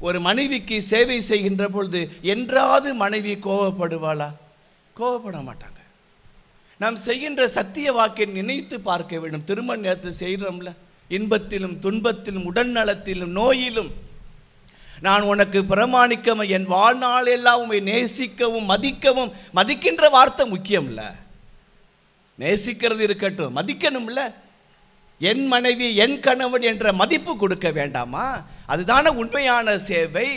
ஒரு மனைவிக்கு சேவை செய்கின்ற பொழுது என்றாவது மனைவி கோபப்படுவாளா? கோபப்பட மாட்டாங்க. நாம் செய்கின்ற சத்திய வாக்கை நினைத்து பார்க்க வேண்டும். திருமண நேரத்தில் செய்கிறோம்ல, இன்பத்திலும் துன்பத்திலும் உடல் நலத்திலும் நோயிலும் நான் உனக்கு பிரமாணிக்கவும் என் வாழ்நாள் எல்லாம் உண்மை நேசிக்கவும் மதிக்கவும். மதிக்கின்ற வார்த்தை முக்கியம் இல்லை, நேசிக்கிறது இருக்கட்டும், மதிக்கணும்ல. என் மனைவி என் கணவன் என்ற மதிப்பு கொடுக்க வேண்டாமா? அதுதான உண்மையான சேவை,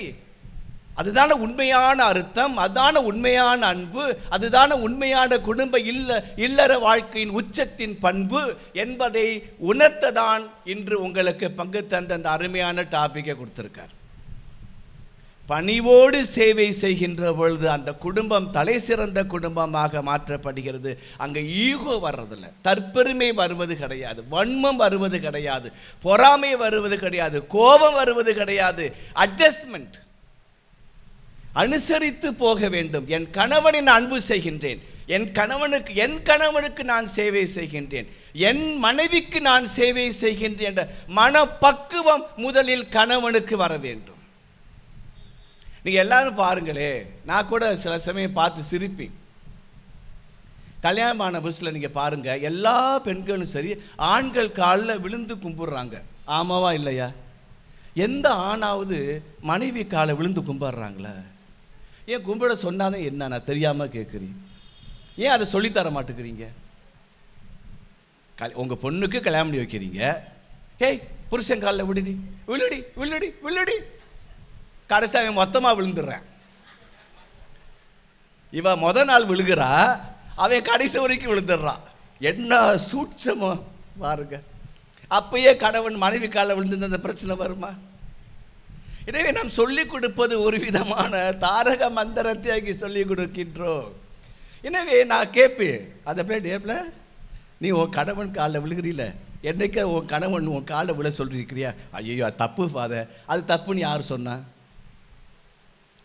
அதுதான உண்மையான அர்த்தம், அதுதான உண்மையான அன்பு, அதுதான உண்மையான குடும்ப இல்லற வாழ்க்கையின் உச்சத்தின் பண்பு என்பதை உணர்த்ததான் இன்று உங்களுக்கு பங்கு தந்த அந்த அருமையான டாபிக்கை கொடுத்திருக்கார். பணிவோடு சேவை செய்கின்ற பொழுது அந்த குடும்பம் தலை சிறந்த குடும்பமாக மாற்றப்படுகிறது. அங்கே ஈகோ வர்றதில்லை, தற்பெருமை வருவது கிடையாது, வன்மம் வருவது கிடையாது, பொறாமை வருவது கிடையாது, கோபம் வருவது கிடையாது. அட்ஜஸ்ட்மெண்ட், அனுசரித்து போக வேண்டும். என் கணவனை நான் அன்பு செய்கின்றேன், என் கணவனுக்கு நான் சேவை செய்கின்றேன், என் மனைவிக்கு நான் சேவை செய்கின்றேன் என்ற மனப்பக்குவம் முதலில் கணவனுக்கு வர வேண்டும். நீங்க எல்லாரும் பாருங்களே, நான் கூட சில சமயம் பார்த்து சிரிப்பேன். கல்யாணமான புதுசில் நீங்க பாருங்க, எல்லா பெண்களும் சரி ஆண்கள் காலில் விழுந்து கும்பிடுறாங்க. ஆமாவா இல்லையா? எந்த ஆணாவது மனைவி காலை விழுந்து கும்பிடுறாங்களா? ஏன் கும்பிட சொன்னாதான் என்ன, நான் தெரியாம கேட்குறீங்க? ஏன் அதை சொல்லித்தர மாட்டேங்கிறீங்க? உங்க பொண்ணுக்கு கல்யாணம் பண்ணி வைக்கிறீங்க, ஏய் புருஷன் காலில் விடுடி விழுடி விழுடி விழுடி, கடைசி அவன் மொத்தமாக விழுந்துடுறேன். இவ நாள் விழுகிறா, அவன் கடைசி வரைக்கும் விழுந்துடுறான். என்ன சூட்சமோ பாருங்க. அப்பயே கணவன் மனைவி காலில் விழுந்து அந்த பிரச்சனை வருமா? எனவே நாம் சொல்லிக் கொடுப்பது ஒரு விதமான தாரக மந்திரத்தை அங்கே சொல்லிக் கொடுக்கின்றோம். எனவே நான் கேட்பேன், அதை டேப்ல நீ உன் கணவன் காலில் விழுகிறீல, என்னைக்கு உன் கணவன் உன் காலில் விழ சொல்லியிருக்கிறியா? ஐயோ அது தப்பு ஃபாதர். அது தப்புன்னு யார் சொன்னா?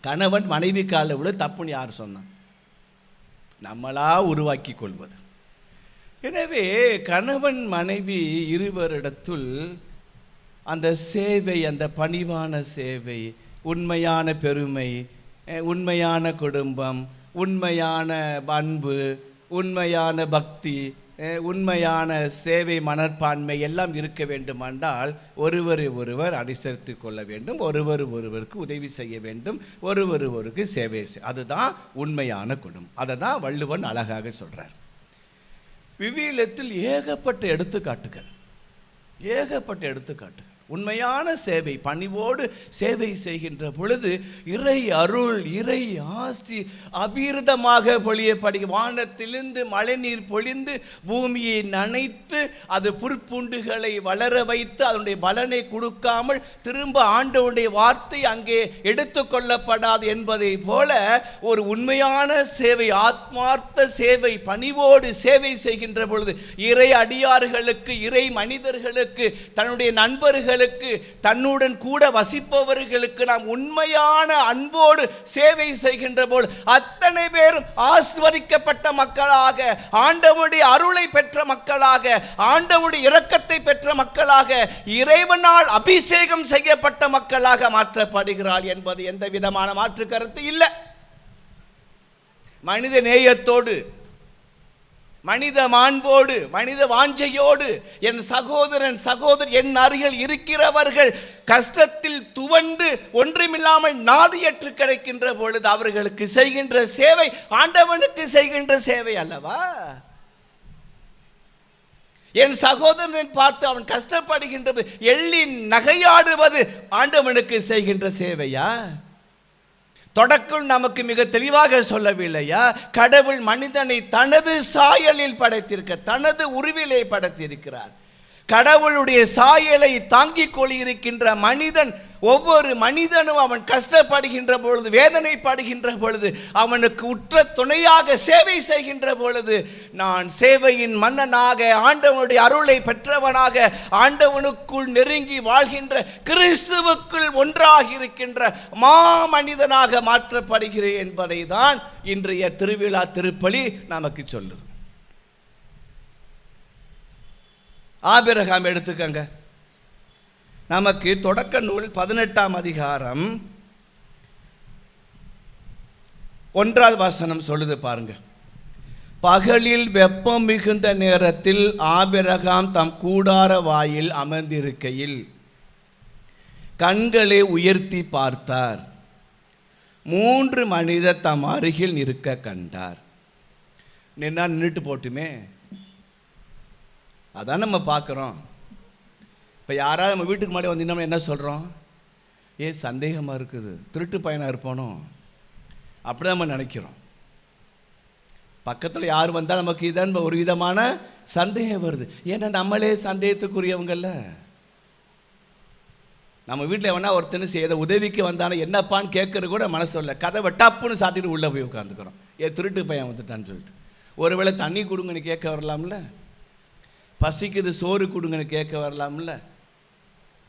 கணவன் மனைவி காலில் விழ தப்புன்னு யார் சொன்னான்? நம்மளா உருவாக்கி கொள்வது. எனவே கணவன் மனைவி இருவரிடத்துள் அந்த சேவை, அந்த பணிவான சேவை, உண்மையான பெருமை, உண்மையான குடும்பம், உண்மையான அன்பு, உண்மையான பக்தி, உண்மையான சேவை மனப்பான்மை எல்லாம் இருக்க வேண்டுமென்றால் ஒருவர் அனுசரித்து கொள்ள வேண்டும், ஒருவருக்கு உதவி செய்ய வேண்டும், ஒருவருக்கு சேவை செய்ய. அதுதான் உண்மையான குடும்பம். அதை தான் வள்ளுவன் அழகாக சொல்றார். விவிலியத்தில் ஏகப்பட்ட எடுத்துக்காட்டுகள். உண்மையான சேவை, பணிவோடு சேவை செய்கின்ற பொழுது இறை அருள், இறை ஆசி அபீரிதமாக பொழியப்படி வானத்திலிருந்து மழைநீர் பொழிந்து பூமியை நனைத்து அது புற்புண்டுகளை வளர வைத்து அதனுடைய பலனை கொடுக்காமல் திரும்ப ஆண்டவருடைய வார்த்தை அங்கே எடுத்துக்கொள்ளப்படாது என்பதை போல ஒரு உண்மையான சேவை, ஆத்மார்த்த சேவை, பணிவோடு சேவை செய்கின்ற பொழுது இறை அடியார்களுக்கு, இறை மனிதர்களுக்கு, தன்னுடைய நண்பர்கள், தன்னுடன் கூட வசிப்பவர்களுக்கு நாம் உண்மையான அன்போடு சேவை செய்கின்ற போது அத்தனை பேரும் ஆசீர்வதிக்கப்பட்ட மக்களாக, ஆண்டவருடைய அருளை பெற்ற மக்களாக, ஆண்டவருடைய இரக்கத்தை பெற்ற மக்களாக, இறைவனால் அபிஷேகம் செய்யப்பட்ட மக்களாக மாற்றப்படுகிறாள் என்பது எந்த விதமான மாற்று கருத்து இல்லை. மனித நேயத்தோடு, மனித மாண்போடு, மனித வாஞ்சையோடு என் சகோதரன் சகோதரி என் அருகில் இருக்கிறவர்கள் கஷ்டத்தில் துவண்டு ஒன்றுமில்லாமல் நாதியற்று கிடைக்கின்ற பொழுது அவர்களுக்கு செய்கின்ற சேவை ஆண்டவனுக்கு செய்கின்ற சேவை அல்லவா? என் சகோதரனை பார்த்து அவன் கஷ்டப்படுகின்றது எள்ளி நகையாடுவது ஆண்டவனுக்கு செய்கின்ற சேவையா? தொடக்கம் நமக்கு மிக தெளிவாக சொல்லவில்லையா? கடவுள் மனிதனை தனது சாயலில் படைத்திருக்க, தனது உருவிலே படைத்திருக்கிறார். கடவுளுடைய சாயலை தாங்கிக் கொள்ளிருக்கின்ற மனிதன், ஒவ்வொரு மனிதனும் அவன் கஷ்டப்படுகின்ற பொழுது, வேதனைப்படுகின்ற பொழுது, அவனுக்கு உற்ற துணையாக சேவை செய்கின்ற பொழுது, நான் சேவையின் மன்னனாக, ஆண்டவனுடைய அருளை பெற்றவனாக, ஆண்டவனுக்குள் நெருங்கி வாழ்கின்ற கிறிஸ்துவுக்குள் ஒன்றாக இருக்கின்ற மாமனிதனாக மாற்றப்படுகிறேன் என்பதை தான் இன்றைய திருவிழா திருப்பலி நமக்கு சொல்லுது. ஆபிரகாம் எடுத்துக்கங்க. நமக்கு தொடக்க நூல் 18ஆம் அதிகாரம் 1வது வசனம் சொல்லுது பாருங்க. பகலில் வெப்பம் மிகுந்த நேரத்தில் ஆபிரகாம் தம் கூடார வாயில் அமர்ந்திருக்கையில் கண்களை உயர்த்தி பார்த்தார். 3 மனிதர் தம் அருகில் நிற்க கண்டார். நின்றுட்டு போட்டுமே, அதான் நம்ம பார்க்குறோம். இப்போ யாராவது நம்ம வீட்டுக்கு முன்னாடி வந்து நம்ம என்ன சொல்கிறோம்? சந்தேகமாக இருக்குது, திருட்டு பையனாக இருப்பானோ, அப்படி நம்ம நினைக்கிறோம். பக்கத்தில் யார் வந்தால் நமக்கு இதான் ஒரு விதமான சந்தேகம் வருது. ஏன்னா நம்மளே சந்தேகத்துக்குரியவங்கல்ல. நம்ம வீட்டில் எவனா ஒருத்தனை செய்த உதவிக்கு வந்தானே என்னப்பான்னு கேட்கறது கூட மனசு இல்லை. கதவை டப்புன்னு சாத்திட்டு உள்ளே போய் உட்காந்துக்கிறோம். திருட்டு பையன் வந்துட்டான்னு சொல்லிட்டு. ஒருவேளை தண்ணி கொடுங்கன்னு கேட்க வரலாம்ல, பசிக்குது சோறு கொடுங்கன்னு கேட்க வரலாம்ல,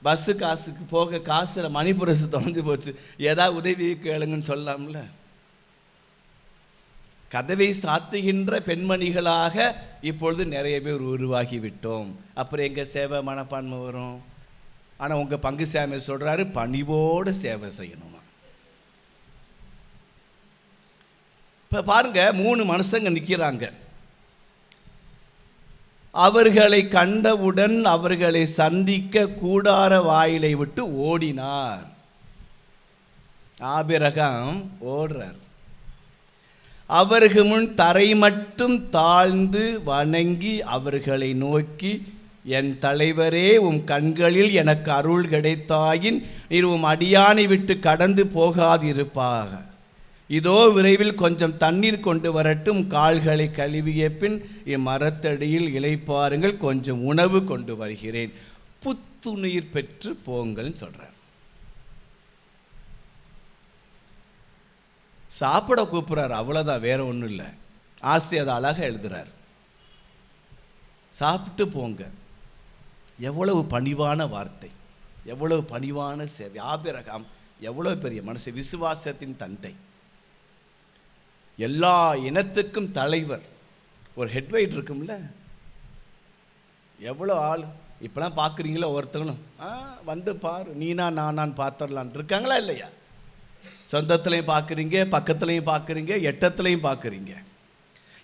பஸ்ஸு காசுக்கு போக காசில் மணிப்புரசு தொலைஞ்சு போச்சு ஏதாவது உதவி கேளுங்கன்னு சொல்லலாம்ல. கதவை சாத்துகின்ற பெண்மணிகளாக இப்பொழுது நிறைய பேர் உருவாகி விட்டோம். அப்புறம் எங்கள் சேவை மனப்பான்மை வரும்? ஆனால் உங்கள் பங்கு சேவை சொல்கிறாரு, பணிவோடு சேவை செய்யணுமா. இப்போ பாருங்க, 3 மனுஷங்க நிற்கிறாங்க. அவர்களை கண்டவுடன் அவர்களை சந்திக்க கூடார வாயிலை விட்டு ஓடினார். ஆபிரகாம் ஓடுறார். அவர்கள் முன் தரை மட்டும் தாழ்ந்து வணங்கி அவர்களை நோக்கி, என் தலைவரே, உம் கண்களில் எனக்கு அருள் கிடைத்தாயின் நீர் உம் அடியானை விட்டு கடந்து போகாதிருப்பாக. இதோ விரைவில் கொஞ்சம் தண்ணீர் கொண்டு வரட்டும், கால்களை கழுவிய பின் இம்மரத்தடியில் இளைப்பாருங்கள், கொஞ்சம் உணவு கொண்டு வருகிறேன், புத்துணீர் பெற்று போங்கள்னு சொல்றார். சாப்பிட கூப்பிட்றாரு, அவ்வளோதான், வேற ஒன்றும் இல்லை. ஆசிரியர் அழகாக எழுதுறார், சாப்பிட்டு போங்க. எவ்வளவு பணிவான வார்த்தை, எவ்வளவு பணிவான சேவை. ஆபிரகாம் எவ்வளவு பெரிய மனசு, விசுவாசத்தின் தந்தை, எல்லா இனத்துக்கும் தலைவர், ஒரு ஹெட்வைட் இருக்கும்ல. எவ்வளோ ஆள் இப்போலாம் பார்க்குறீங்களோ, ஒருத்தங்களும் வந்து பாரு, நீனா நானான்னு பார்த்துடலான் இருக்காங்களா இல்லையா? சொந்தத்துலையும் பார்க்குறீங்க, பக்கத்துலையும் பார்க்குறீங்க, எட்டத்துலையும் பார்க்குறீங்க.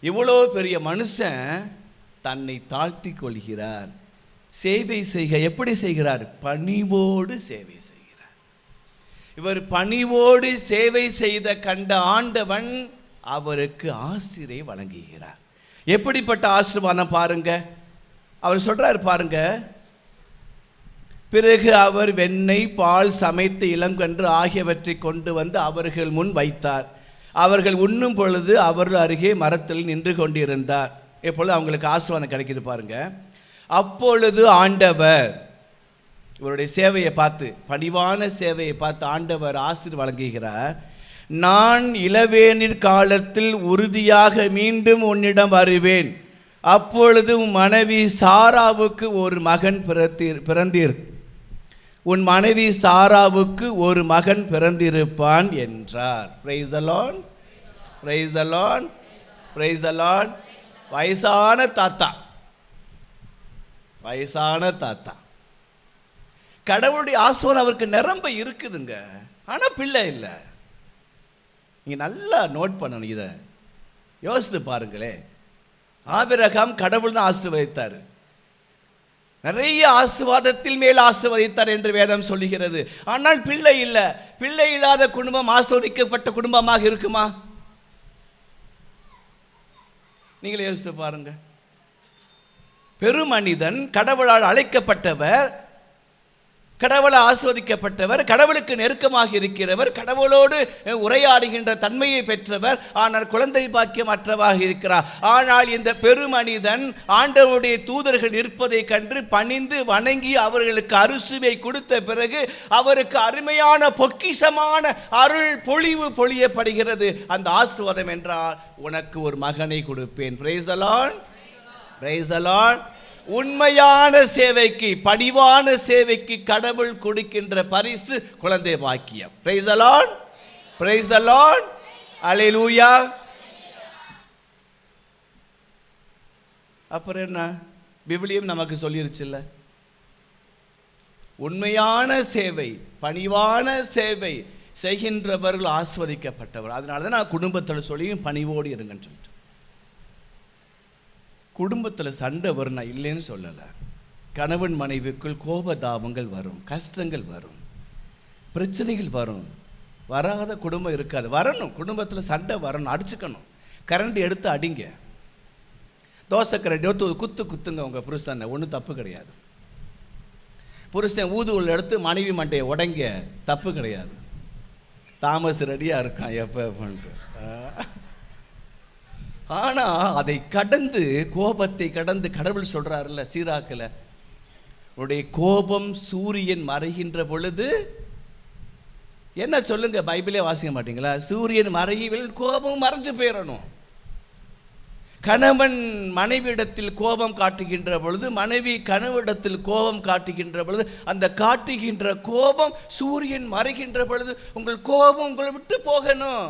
இவ்வளோ பெரிய மனுஷன் தன்னை தாழ்த்தி கொள்கிறார், சேவை செய்க. எப்படி செய்கிறார்? பணிவோடு சேவை செய்கிறார். இவர் பணிவோடு சேவை செய்த கண்ட ஆண்டவன் அவருக்கு ஆசிரை வழங்குகிறார். எப்படிப்பட்ட ஆசீர்வாதம் பாருங்க. அவர் சொல்றாரு பாருங்க, பிறகு அவர் வெண்ணெய், பால், சமைத்த இளங்கன்று ஆகியவற்றை கொண்டு வந்து அவர்கள் முன் வைத்தார். அவர்கள் உண்ணும் பொழுது அவர் அருகே மரத்தில் நின்று கொண்டிருந்தார். எப்பொழுது அவங்களுக்கு ஆசீர்வாதம் கிடைக்குது பாருங்க. அப்பொழுது ஆண்டவர் இவருடைய சேவையை பார்த்து, பணிவான சேவையை பார்த்து ஆண்டவர் ஆசீர் வழங்குகிறார். நான் இளவேனிற் காலத்தில் உறுதியாக மீண்டும் உன்னிடம் வருவேன். அப்பொழுது உன் மனைவி சாராவுக்கு ஒரு மகன் பிறந்தீர். உன் மனைவி சாராவுக்கு ஒரு மகன் பிறந்திருப்பான் என்றார். Price the Lord, praise the Lord, praise the Lord. வயசான தாத்தா, வயசான தாத்தா. கடவுளுடைய ஆசீர்வாதம் அவருக்கு நிரம்ப இருக்குதுங்க, ஆனா பிள்ளை இல்லை. நீங்க நல்லா நோட் பண்ணணும், இதை யோசித்து பாருங்களே. ஆபிரகாம் கடவுள் தான் ஆசீர்வதித்தார், நிறைய ஆசீர்வாதத்தில் மேல் ஆசீர்வதித்தார் என்று வேதம் சொல்லுகிறது. ஆனால் பிள்ளை இல்லை. பிள்ளை இல்லாத குடும்பம் ஆசீர்வதிக்கப்பட்ட குடும்பமாக இருக்குமா? நீங்களே யோசித்து பாருங்க. பெருமனிதன், கடவுளால் அழைக்கப்பட்டவர், கடவுளால் ஆசீர்வதிக்கப்பட்டவர், கடவுளுக்கு நெருக்கமாக இருக்கிறவர், கடவுளோடு உரையாடுகின்ற தன்மையை பெற்றவர், ஆனால் குழந்தை பாக்கியம் அற்றவாக இருக்கிறார். ஆனால் இந்த பெருமனிதன் ஆண்டவருடைய தூதர்கள் இருப்பதை கண்டு பணிந்து வணங்கி அவர்களுக்கு அறுசுவை கொடுத்த பிறகு அவருக்கு அருமையான பொக்கிஷமான அருள் பொழிவு பொழியப்படுகிறது. அந்த ஆசீர்வாதம் என்றால் உனக்கு ஒரு மகனை கொடுப்பேன். Praise the Lord, praise the Lord. உண்மையான சேவைக்கு, பணிவான சேவைக்கு கடவுள் கொடுக்கின்ற பரிசு குழந்தை பாக்கியம். Praise the Lord, praise the Lord, hallelujah. அப்புறம் என்ன, விவிலியம் நமக்கு சொல்லிருச்சுல்ல, உண்மையான சேவை, பணிவான சேவை செய்கின்றவர்கள் ஆஸ்வதிக்கப்பட்டவர். அதனால தான் நான் குடும்பத்தில் சொல்லியும் பணிவோடு இருங்கன்னு சொல்லிட்டு. குடும்பத்தில் சண்டை வரும், நான் இல்லைன்னு சொல்லலை. கணவன் மனைவிக்குள் கோபதாபங்கள் வரும், கஷ்டங்கள் வரும், பிரச்சனைகள் வரும். வராத குடும்பம் இருக்காது. வரணும், குடும்பத்தில் சண்டை வரணும், அடிச்சுக்கணும். கரண்ட் எடுத்து அடிங்க, தோசை கரண்ட் எடுத்து குத்துங்க உங்கள் புருஷனை, ஒன்றும் தப்பு கிடையாது. புருஷன் ஊதுகுழல் எடுத்து மனைவி மண்டையை உடைங்க, தப்பு கிடையாது. தாமஸ் ரெடியாக இருக்கான் எப்போ பண்ணிட்டு. ஆனால் அதை கடந்து, கோபத்தை கடந்து, கடவுள் சொல்கிறாருல்ல சீராக்கில், உன்னுடைய கோபம் சூரியன் மறைகின்ற பொழுது என்ன சொல்லுங்க, பைபிளே வாசிக்க மாட்டீங்களா? சூரியன் மறைவில் கோபம் மறைஞ்சு போயிடணும். கணவன் மனைவியிடத்தில் கோபம் காட்டுகின்ற பொழுது, மனைவி கணவனிடத்தில் கோபம் காட்டுகின்ற பொழுது, அந்த காட்டுகின்ற கோபம் சூரியன் மறைகின்ற பொழுது உங்கள் கோபம் உங்களை விட்டு போகணும்.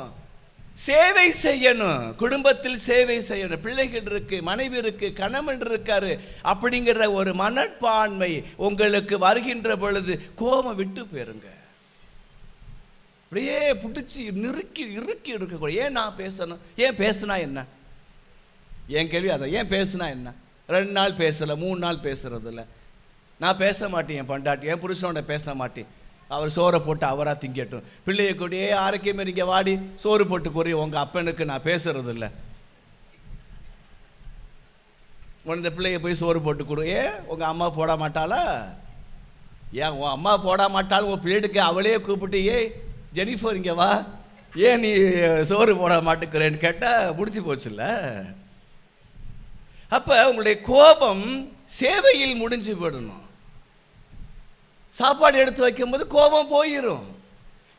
சேவை செய்யணும், குடும்பத்தில் சேவை செய்யணும். பிள்ளைகள் இருக்கு, மனைவி இருக்கு, கணவன் இருக்காரு, அப்படிங்கிற ஒரு மனப்பான்மை உங்களுக்கு வருகின்ற பொழுது கோபம் விட்டு போயிருங்க. அப்படியே பிடிச்சி இறுக்கி இருக்கக்கூடாது. ஏன் நான் பேசணும்? ஏன் பேசுனா என்ன? என் கேள்வி அதான், ஏன் பேசுனா என்ன? 2 நாள் பேசலை, 3 நாள் பேசுறது இல்லை. நான் பேச மாட்டேன், என் பண்டாட்டி, என் புருஷனோட பேச மாட்டேன். அவர் சோறை போட்டு அவராக திங்கட்டும். பிள்ளையை கூடியே ஆரோக்கியமே நீங்கள் வாடி சோறு போட்டு கூறி உங்கள் அப்பனுக்கு நான் பேசுறது இல்லை. இந்த பிள்ளைய போய் சோறு போட்டு கொடு. ஏன் உங்கள் அம்மா போட மாட்டாளா? ஏன் உன் அம்மா போட மாட்டாலும் உன் பிள்ளைக்கு அவளே கூப்பிட்டு, ஜெனிஃபர் இங்கே வா, ஏன் நீ சோறு போட மாட்டேங்கிறேன்னு கேட்டால் முடிஞ்சு போச்சுல்ல. அப்போ உங்களுடைய கோபம் சேவையில் முடிஞ்சு போயிடணும். சாப்பாடு எடுத்து வைக்கும்போது கோபம் போயிடும்.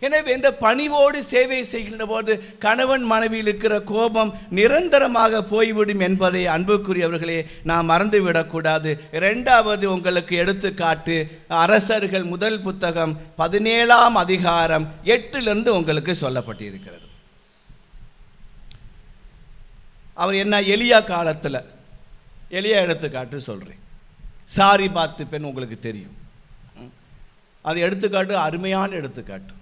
எனவே இந்த பணிவோடு சேவை செய்கின்ற போது கணவன் மனைவியில் இருக்கிற கோபம் நிரந்தரமாக போய்விடும் என்பதை அன்புக்குரியவர்களே நாம் மறந்துவிடக்கூடாது. 2வது உங்களுக்கு எடுத்துக்காட்டு, அரசர்கள் முதல் புத்தகம் 17ஆம் அதிகாரம் 8லிருந்து உங்களுக்கு சொல்லப்பட்டிருக்கிறது. அவர் என்ன, எலியா காலத்தில், எலியா எடுத்துக்காட்டு சொல்கிறேன். சாரிபாத்து பெண் உங்களுக்கு தெரியும். அது எடுத்துக்காட்டு அருமையான எடுத்துக்காட்டு.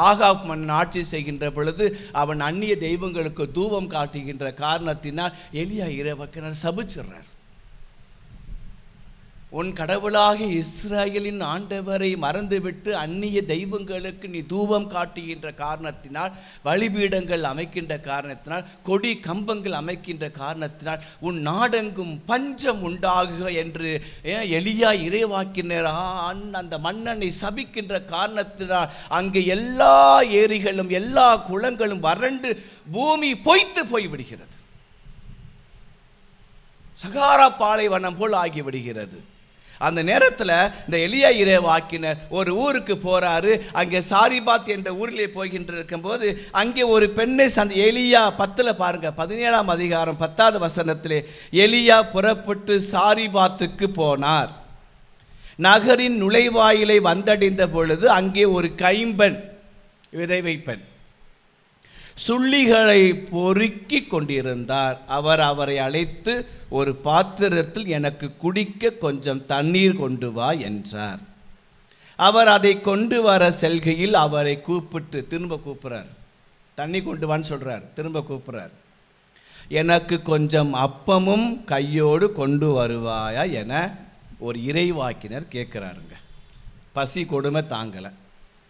ஆகாப் மன்னன் ஆட்சி செய்கின்ற பொழுது அவன் அந்நிய தெய்வங்களுக்கு தூபம் காட்டுகின்ற காரணத்தினால் எலியா இறைவனை சபிச்சிடுறார். உன் கடவுளாகிய இஸ்ராயேலின் ஆண்டவரை மறந்துவிட்டு அந்நிய தெய்வங்களுக்கு நீ தூபம் காட்டுகின்ற காரணத்தினால், பலிபீடங்கள் அமைக்கின்ற காரணத்தினால், கொடி கம்பங்கள் அமைக்கின்ற காரணத்தினால் உன் நாடெங்கும் பஞ்சம் உண்டாகுக என்று எலியா இறைவாக்கினர் அந்த மன்னனை சபிக்கின்ற காரணத்தினால் அங்கே எல்லா ஏரிகளும் எல்லா குளங்களும் வறண்டு பூமி பொய்த்து போய்விடுகிறது. சகாரா பாலைவனம் போல் ஆகிவிடுகிறது. அந்த நேரத்தில் இந்த எலியா இறைவாக்கினர் ஒரு ஊருக்கு போறாரு. அங்கே சாரிபாத் என்ற ஊரிலே போகின்ற இருக்கும்போது அங்கே ஒரு பெண்ணை எலியா 10 பாருங்க, 17ஆம் அதிகாரம் 10வது வசனத்திலே எலியா புறப்பட்டு சாரிபாத்துக்கு போனார். நகரின் நுழைவாயிலை வந்தடைந்த பொழுது அங்கே ஒரு கைம்பெண், விதவை பெண், சுள்ளிகளை பொறுக்கி கொண்டிருந்தார். அவர் அவரை அழைத்து ஒரு பாத்திரத்தில் எனக்கு குடிக்க கொஞ்சம் தண்ணீர் கொண்டு வா என்றார். அவர் அதை கொண்டு வர செல்கையில் அவரை கூப்பிட்டு திரும்ப கூப்பிட்றார். தண்ணி கொண்டு வான்னு சொல்றார், திரும்ப கூப்பிட்றார். எனக்கு கொஞ்சம் அப்பமும் கையோடு கொண்டு வருவாயா என ஒரு இறைவாக்கினர் கேட்குறாருங்க. பசி கொடுமை தாங்கலை.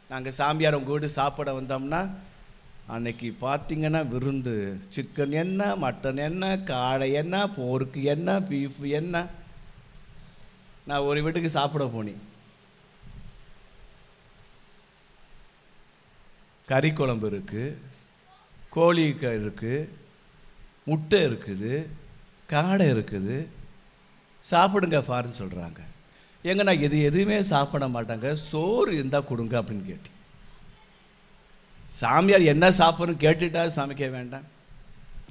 நாங்கள் சாமியார் உங்கள் வீடு சாப்பிட வந்தோம்னா அன்னைக்கு பார்த்தீங்கன்னா விருந்து, சிக்கன் என்ன, மட்டன் என்ன, காடை என்ன, போருக்கு என்ன, பீஃப் என்ன. நான் ஒரு வீட்டுக்கு சாப்பிட போனேன். கறி குழம்பு இருக்குது, கோழி இருக்குது, முட்டை இருக்குது, காடை இருக்குது, சாப்பிடுங்க ஃபாருன்னு சொல்கிறாங்க. எங்க நான் எதுவுமே சாப்பிட மாட்டாங்க, சோறு இருந்தால் கொடுங்க அப்படின்னு கேட்டேன். சாமியார் என்ன சாப்பிட்றன்னு கேட்டுட்டா சமைக்க வேண்டாம்.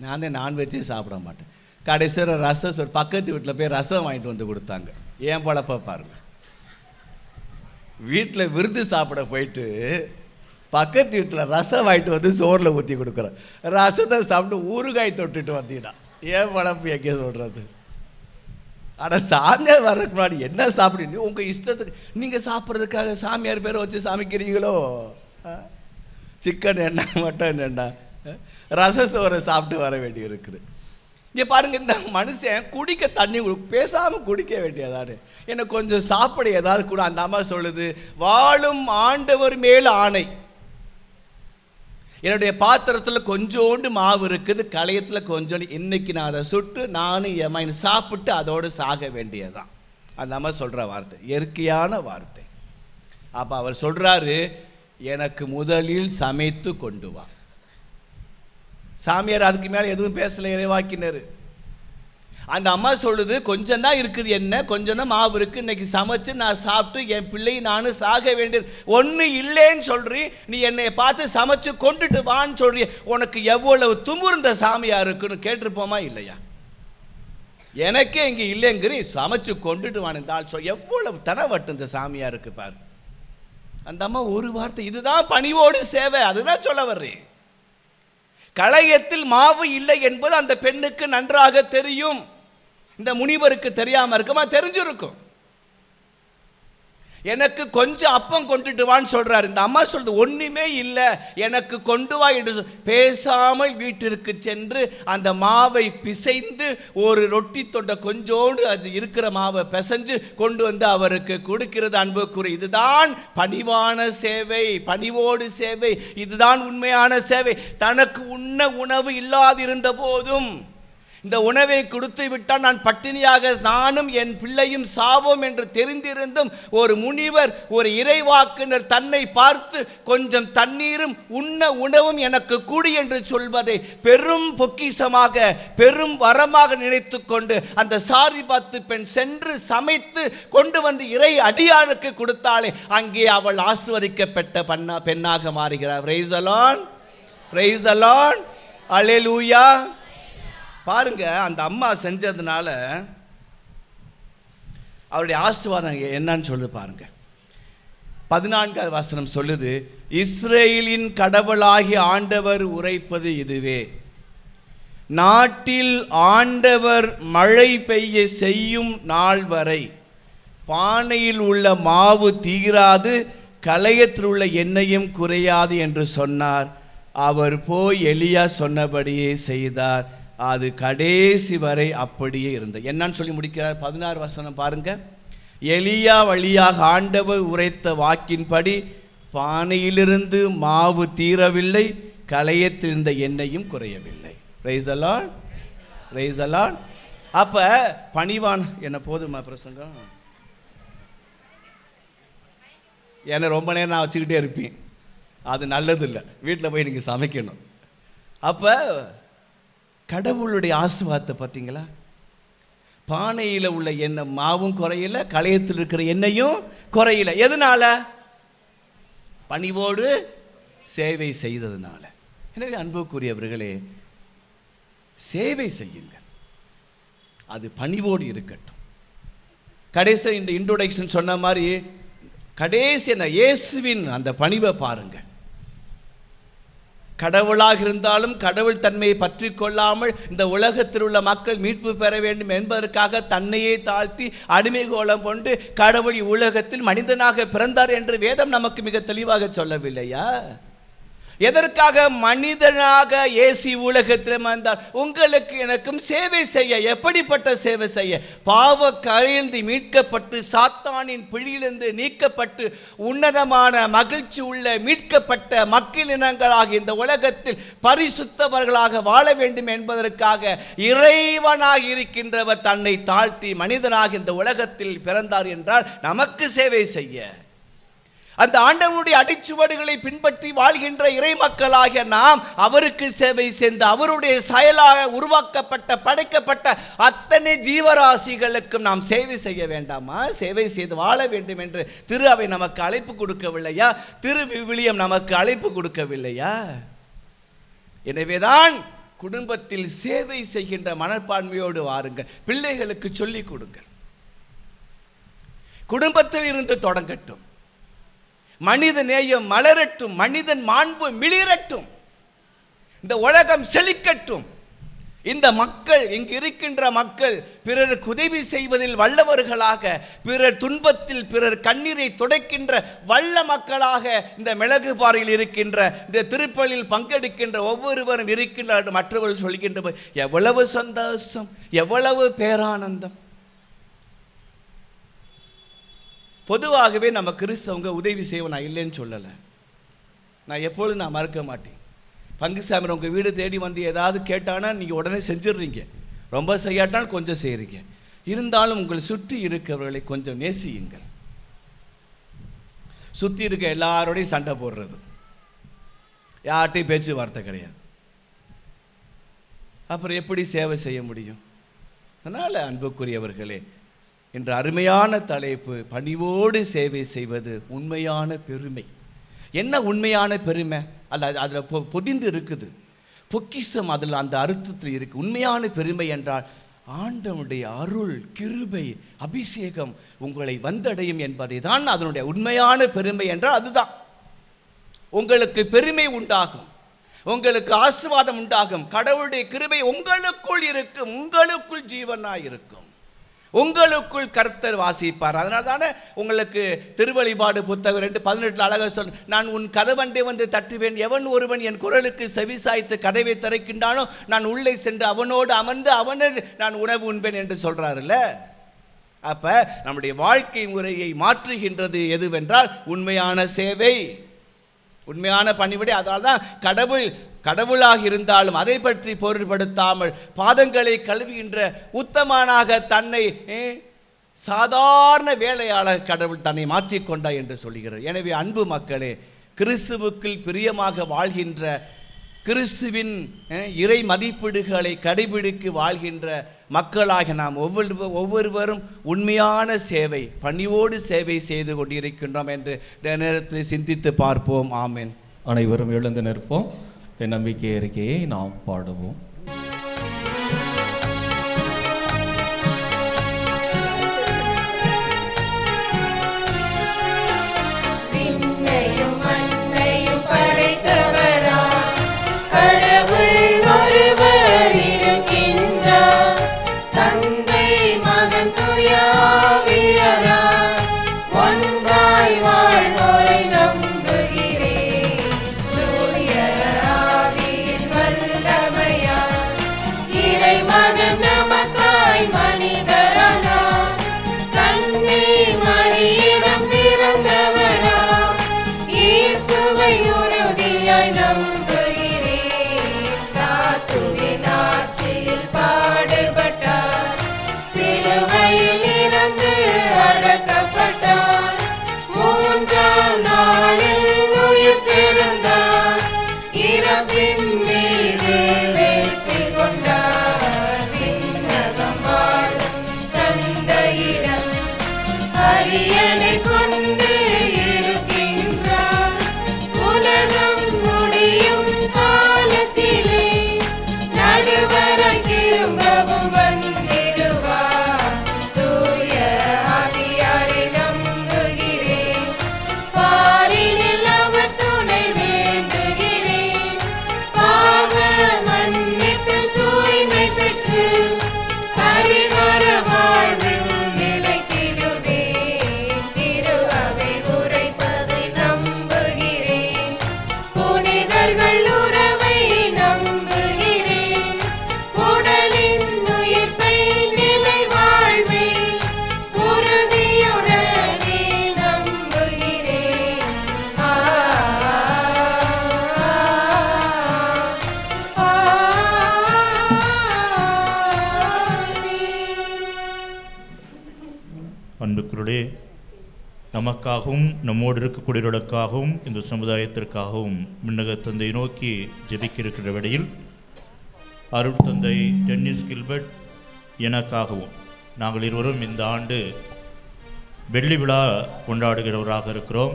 நான் தான் நான்வெஜ்ஜே சாப்பிட மாட்டேன். கடைசியில் ரசம் ஒரு பக்கத்து வீட்டில் போய் ரசம் வாங்கிட்டு வந்து கொடுத்தாங்க. ஏன் பழப்ப பாருங்க, வீட்டில் விருந்து சாப்பிட போயிட்டு பக்கத்து வீட்டில் ரசம் வாங்கிட்டு வந்து சோறில் ஊற்றி கொடுக்குறேன். ரசத்தை சாப்பிட்டு ஊறுகாய் தொட்டுட்டு வந்தீங்கன்னா ஏன் பழப்பு எங்கே சொல்கிறது? ஆனால் சாமியார் வர்றதுக்கு முன்னாடி என்ன சாப்பிடுங்க உங்கள் இஷ்டத்துக்கு நீங்கள் சாப்பிட்றதுக்காக சாமியார் பேரை வச்சு சமைக்கிறீங்களோ? சிக்கன் என்ன, மட்டன் என்ன, ரச சோறை சாப்பிட்டு வர வேண்டி இருக்குது. இங்கே பாருங்கள், இந்த மனுஷன் குடிக்க தண்ணி பேசாமல் குடிக்க வேண்டியதானே. எனக்கு கொஞ்சம் சாப்பிட ஏதாவது கூட. அந்த அம்மா சொல்லுது, வாழும் ஆண்டவர் மேல் ஆணை, என்னுடைய பாத்திரத்தில் கொஞ்சோண்டு மாவு இருக்குது, களையத்தில் கொஞ்சோண்டு, இன்னைக்கு நான் அதை சுட்டு நானும் என் மகன் சாப்பிட்டு அதோடு சாக வேண்டியதான். அந்த அம்மா சொல்கிற வார்த்தை இயற்கையான வார்த்தை. அப்போ அவர் சொல்கிறாரு, எனக்கு முதலில் சமைத்து கொண்டு வா. சாமியார் அதுக்கு மேலே எதுவும் பேசலை, இறைவாக்கினர். அந்த அம்மா சொல்லுது, கொஞ்சம் தான் இருக்குது, என்ன கொஞ்சம் தான் மாவு இருக்குது, இன்னைக்கு சமைச்சு நான் சாப்பிட்டு என் பிள்ளை நானும் சாக வேண்டியது. ஒன்று இல்லைன்னு சொல்றீ, நீ என்னை பார்த்து சமைச்சு கொண்டுட்டு வான்னு சொல்றீ, உனக்கு எவ்வளவு துமுர்ந்த சாமியா இருக்குன்னு கேட்டிருப்போமா இல்லையா? எனக்கே இங்கே இல்லைங்கிறீ, சமைச்சு கொண்டுட்டு வான்னு சொல். எவ்வளவு தனவட்டு இந்த சாமியா இருக்கு பாரு. அந்த அம்மா ஒரு வார்த்தை, இதுதான் பணிவோடு சேவை. அதுதான் சொல்ல வர்றேன். களையத்தில் மாவு இல்லை என்பது அந்த பெண்ணுக்கு நன்றாக தெரியும். இந்த முனிவருக்கு தெரியாம இருக்குமா? தெரிஞ்சிருக்கும். எனக்கு கொஞ்சம் அப்பம் கொண்டுட்டு வான்னு சொல்றாரு. இந்த அம்மா சொல்றது, ஒண்ணுமே இல்லை, எனக்கு கொண்டு வா என்று பேசாமல் வீட்டிற்கு சென்று அந்த மாவை பிசைந்து ஒரு ரொட்டி தொண்ட கொஞ்சோடு அது இருக்கிற மாவை பிசைஞ்சு கொண்டு வந்து அவருக்கு கொடுக்கிறது. அன்புக்குரிய, இதுதான் பணிவான சேவை, பணிவோடு சேவை. இதுதான் உண்மையான சேவை. தனக்கு உண்ண உணவு இல்லாதிருந்த போதும் இந்த உணவை கொடுத்து விட்டால் நான் பட்டினியாக நானும் என் பிள்ளையும் சாவோம் என்று தெரிந்திருந்தும் ஒரு முனிவர், ஒரு இறைவாக்கினர் தன்னை பார்த்து கொஞ்சம் தண்ணீரும் உண்ண உணவும் எனக்கு கூடி என்று சொல்வதை பெரும் பொக்கிஷமாக, பெரும் வரமாக நினைத்து கொண்டு அந்த சாரிபாத்து பெண் சென்று சமைத்து கொண்டு வந்து இறை அடியானுக்கு கொடுத்தாலே அங்கே அவள் ஆசீர்வதிக்கப்பட்ட பெண்ணாக மாறுகிறார். Praise the Lord, praise the Lord, hallelujah. பாருங்க, அந்த அம்மா செஞ்சதுனால அவருடைய ஆசீர்வாதம் என்னன்னு சொல்லுது பாருங்க. 14வது வசனம் சொல்லுது, இஸ்ரேலின் கடவுளாகிய ஆண்டவர் உரைப்பது இதுவே, நாட்டில் ஆண்டவர் மழை பெய்ய செய்யும் நாள் வரை பானையில் உள்ள மாவு தீராது, களையத்தில் உள்ள எண்ணெயும் குறையாது என்று சொன்னார். அவர் போய் எலியா சொன்னபடியே செய்தார். அது கடைசி வரை அப்படியே இருந்தது. என்னன்னு சொல்லி முடிக்கிறார் 16 வசனம் பாருங்க. எலியா வழியாக ஆண்டவர் உரைத்த வாக்கின்படி பானையிலிருந்து மாவு தீரவில்லை, களையத்தில் இருந்த எண்ணெயும் குறையவில்லை. Price the Lord, praise the Lord. அப்ப பணிவான் என்ன போதுமா பிரசங்கம்? என்னை ரொம்ப நேரம் நான் வச்சுக்கிட்டே இருப்பேன், அது நல்லதில்லை. வீட்டில் போய் நீங்கள் சமைக்கணும். அப்போ கடவுளுடைய ஆசீர்வாதத்தை பார்த்தீங்களா? பானையில் உள்ள எண்ணெய் மாவும் குறையில, களையத்தில் இருக்கிற எண்ணெயும் குறையில. எதனால? பணிவோடு சேவை செய்ததுனால. எனவே அன்புக்குரியவர்களே, சேவை செய்யுங்கள், அது பணிவோடு இருக்கட்டும். கடைசி இந்த இன்ட்ரோடக்ஷன் சொன்ன மாதிரி கடைசி என்ன, இயேசுவின் அந்த பணிவை பாருங்க. கடவுளாக இருந்தாலும் கடவுள் தன்மையை பற்றி கொள்ளாமல் இந்த உலகத்தில் உள்ள மக்கள் மீட்பு பெற வேண்டும் என்பதற்காக தன்னையே தாழ்த்தி அடிமை கோலம் கொண்டு கடவுள் உலகத்தில் மனிதனாக பிறந்தார் என்று வேதம் நமக்கு மிக தெளிவாக சொல்லவில்லையா? எதற்காக மனிதனாக இயேசு உலகத்தில் வந்தார்? உங்களுக்கு எனக்கும் சேவை செய்ய. எப்படிப்பட்ட சேவை செய்ய? பாவ கரையிலிருந்து மீட்கப்பட்டு சாத்தானின் பிடியிலிருந்து நீக்கப்பட்டு உன்னதமான மகிழ்ச்சி உள்ள மீட்கப்பட்ட மக்களினங்களாக இந்த உலகத்தில் பரிசுத்தவர்களாக வாழ வேண்டும் என்பதற்காக இறைவனாக இருக்கின்றவர் தன்னை தாழ்த்தி மனிதனாக இந்த உலகத்தில் பிறந்தார் என்றால் நமக்கு சேவை செய்ய. அந்த ஆண்டவனுடைய அடிச்சுவடுகளை பின்பற்றி வாழ்கின்ற இறை மக்களாகிய நாம் அவருக்கு சேவை செய்து அவருடைய செயலாக உருவாக்கப்பட்ட படைக்கப்பட்ட அத்தனை ஜீவராசிகளுக்கும் நாம் சேவை செய்ய வேண்டாமா? சேவை செய்து வாழ வேண்டும் என்று திரு அவை நமக்கு அழைப்பு கொடுக்கவில்லையா? திரு விவிலியம் நமக்கு அழைப்பு கொடுக்கவில்லையா? எனவேதான் குடும்பத்தில் சேவை செய்கின்ற மனப்பான்மையோடு வாருங்கள். பிள்ளைகளுக்கு சொல்லிக் கொடுங்கள். குடும்பத்தில் இருந்து தொடங்கட்டும். மனித நேயம் மலரட்டும், மனிதன் மாண்பு மிளிரட்டும், இந்த உலகம் செழிக்கட்டும். இந்த மக்கள், இங்கு இருக்கின்ற மக்கள் பிறருக்கு உதவி செய்வதில் வல்லவர்களாக, பிறர் துன்பத்தில் பிறர் கண்ணீரை துடைக்கின்ற வல்ல மக்களாக இந்த மிளகு பாறையில் இருக்கின்ற இந்த திருப்பலியில் பங்கெடுக்கின்ற ஒவ்வொருவரும் இருக்கின்ற மற்றவர்கள் சொல்கின்ற எவ்வளவு சந்தோஷம், எவ்வளவு பேரானந்தம். பொதுவாகவே நம்ம கிறிஸ்தவங்க உதவி செய்வோம், நான் இல்லைன்னு சொல்லலை. நான் எப்பொழுதும் நான் மறக்க மாட்டேன். பங்குசாமி உங்கள் வீடு தேடி வந்து ஏதாவது கேட்டானா நீங்கள் உடனே செஞ்சிடுறீங்க, ரொம்ப செய்யாட்டாலும் கொஞ்சம் செய்கிறீங்க. இருந்தாலும் உங்களை சுற்றி இருக்கிறவர்களை கொஞ்சம் நேசியுங்கள். சுற்றி இருக்க எல்லாரோடையும் சண்டை போடுறது, யார்கிட்டையும் பேச்சுவார்த்தை கிடையாது. அப்புறம் எப்படி சேவை செய்ய முடியும்? அதனால் அன்புக்குரியவர்களே, என்ற அருமையான தலைப்பு, பணிவோடு சேவை செய்வது உண்மையான பெருமை. என்ன உண்மையான பெருமை? அதில் பொதிந்து இருக்குது, பொக்கிஷம் அதில் அந்த அர்த்தத்தில் இருக்கு. உண்மையான பெருமை என்றால் ஆண்டவனுடைய அருள், கிருபை, அபிஷேகம் உங்களை வந்தடையும் என்பதை தான் அதனுடைய உண்மையான பெருமை என்றால் அதுதான். உங்களுக்கு பெருமை உண்டாகும், உங்களுக்கு ஆசீர்வாதம் உண்டாகும். கடவுளுடைய கிருபை உங்களுக்குள் இருக்கும், உங்களுக்குள் ஜீவனாய் இருக்கும், உங்களுக்குள் கர்த்தர் வாசிப்பார். அதனால தானே உங்களுக்கு திருவழிபாடு புத்தகம் 2:18 அழகாக சொல், நான் உன் கதவண்டை வந்து தட்டுவேன், எவன் ஒருவன் என் குரலுக்கு செவிசாய்த்து கதவை திறக்கின்றானோ நான் உள்ளே சென்று அவனோடு அமர்ந்து அவனை நான் உணவு உண்பேன் என்று சொல்றாருல்ல. அப்ப நம்முடைய வாழ்க்கை முறையை மாற்றுகின்றது எதுவென்றால் உண்மையான சேவை, உண்மையான பணிவிடை. அதனால தான் கடவுளாக இருந்தாலும் அதை பற்றி பொருள்படுத்தாமல் பாதங்களை கழுவுகின்ற உத்தமனாக தன்னை சாதாரண வேலையாளர் கடவுள் தன்னை மாற்றிக்கொண்டார் என்று சொல்கிறார். எனவே அன்பு மக்களே, கிறிஸ்துவுக்குள் பிரியமாக வாழ்கின்ற, கிறிஸ்துவின் இறை மதிப்பீடுகளை கடைபிடித்து வாழ்கின்ற மக்களாக நாம் ஒவ்வொருவரும் உண்மையான சேவை, பணிவோடு சேவை செய்து கொண்டிருக்கின்றோம் என்று இந்த நேரத்தில் சிந்தித்து பார்ப்போம். ஆமென். அனைவரும் எழுந்து நிற்போம். என் நம்பிக்கை அறிக்கையை நாம் பாடுவோம். நம்புகிறேன் தூய ஆவியின் வல்லமையா தூயனை கொண்டு இருக்கின்றார். உலகம் முடியும் காலத்திலே நடுவராய் திரும்பவும் வந்திடுவார். தூய ஆவியாரை நம்புகிறேன், பாரினில் அவர் துணை வேண்டுகிறேன். பாவ மன்னிப்பில் தூய்மை பெற்று பரிகார வாழ்வில் நிலைத்திடுவேன். திரு அவை உரைப்பதை நம்புகிறேன், புனிதர்கள் உறவை நம்புகிறேன். உடலின் உயிர்ப்பை நிலை வாழ்வை உறுதியுடனே நம்புகிறேன். அன்புக்குள்ளே நமக்காகவும் நம்மோடு இருக்கக்கூடியவர்களுக்காகவும் இந்த சமுதாயத்திற்காகவும் விண்ணக தந்தை நோக்கி ஜெபிக்க இருக்கிற வேளையில் அருள் தந்தை டென்னிஸ் கில்பர்ட் எனக்காகவும் நாங்கள் இருவரும் இந்த ஆண்டு வெள்ளி விழா கொண்டாடுகிறவராக இருக்கிறோம்.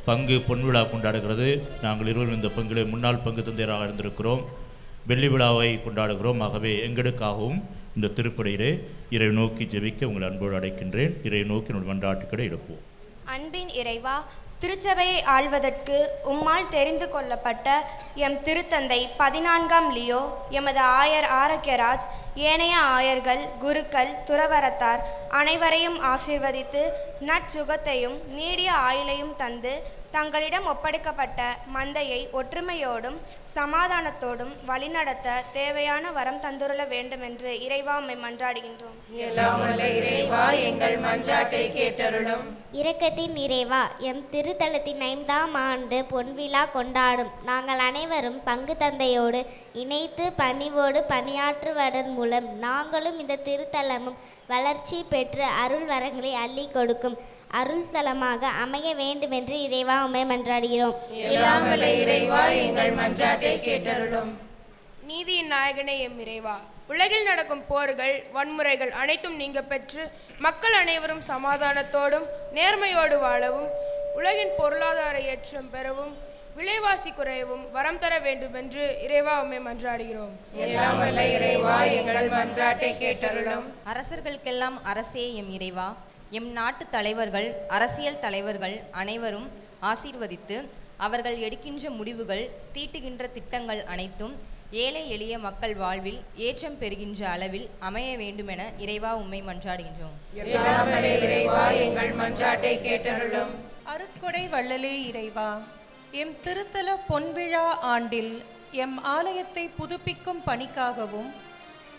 பங்கு பொன் விழா கொண்டாடுகிறது. நாங்கள் இருவரும் இந்த பங்கிலே முன்னாள் பங்கு தந்தையராக இருந்திருக்கிறோம். வெள்ளி விழாவை கொண்டாடுகிறோம். ஆகவே எங்களுக்காகவும் இந்த திருப்படியிலே இறை நோக்கி ஜெபிக்க உங்களை அன்போடு அழைக்கின்றேன். இறை நோக்கி என்னுடைய மன்றாட்டுக்களை எடுப்போம். அன்பின் இறைவா, திருச்சபையை ஆள்வதற்கு உம்மால் தெரிந்து கொள்ளப்பட்ட எம் திருத்தந்தை 14ஆம் லியோ, எமது ஆயர் ஆரோக்கியராஜ், ஏனைய ஆயர்கள், குருக்கள், துறவரத்தார் அனைவரையும் ஆசீர்வதித்து நற்சுகத்தையும் நீடிய ஆயுளையும் தந்து தங்களிடம் ஒப்படைக்கப்பட்ட மந்தையை ஒற்றுமையோடும் சமாதானத்தோடும் வழிநடத்த தேவையான வரம் தந்துருள வேண்டுமென்று இறைவா உம்மை மன்றாடுகின்றோம். எல்லாம் வல்ல இறைவா, எங்கள் மன்றாட்டை கேட்டருளும். இரக்கத்தின் இறைவா, எம் திருத்தலத்தின் 5ஆம் ஆண்டு பொன்விழா கொண்டாடும் நாங்கள் அனைவரும் பங்கு தந்தையோடு இணைத்து பணிவோடு பணியாற்றுவதன் மூலம் நாங்களும் இந்த திருத்தலமும் வளர்ச்சி பெற்று அருள் வரங்களை அள்ளி கொடுக்கும் அருள் தலமாக அமைய வேண்டுமென்று இறைவா உம்மை மன்றாடுகிறோம். எல்லாம் வல்ல இறைவா, எங்கள் மன்றாட்டை கேட்டருளும். நீதியின் நாயகனே எம் இறைவா, உலகில் நடக்கும் போர்கள், வன்முறைகள் அனைத்தும் நீங்க பெற்று மக்கள் அனைவரும் சமாதானத்தோடும் நேர்மையோடு வாழவும், உலகின் பொருளாதார ஏற்றம் பெறவும், விலைவாசி குறையவும் வரம் தர வேண்டுமென்று இறைவா உம்மை மன்றாடுகிறோம். எல்லாம் வல்ல இறைவா, எங்கள் மன்றாட்டை கேட்டருளும். அரசர்களுக்கெல்லாம் அரசே எம் இறைவா, எம் நாட்டு தலைவர்கள், அரசியல் தலைவர்கள் அனைவரும் ஆசீர்வதித்து அவர்கள் எடுக்கின்ற முடிவுகள், தீட்டுகின்ற திட்டங்கள் அனைத்தும் ஏழை எளிய மக்கள் வாழ்வில் ஏற்றம் பெறுகின்ற அளவில் அமைய வேண்டுமென இறைவா உம்மை மன்றாடுகின்றோம். எல்லாம் வல்ல இறைவா, எங்கள் மன்றாட்டை கேட்டருளும். அருட்கொடை வள்ளலே இறைவா, எம் திருத்தல பொன்விழா ஆண்டில் எம் ஆலயத்தை புதுப்பிக்கும் பணிக்காகவும்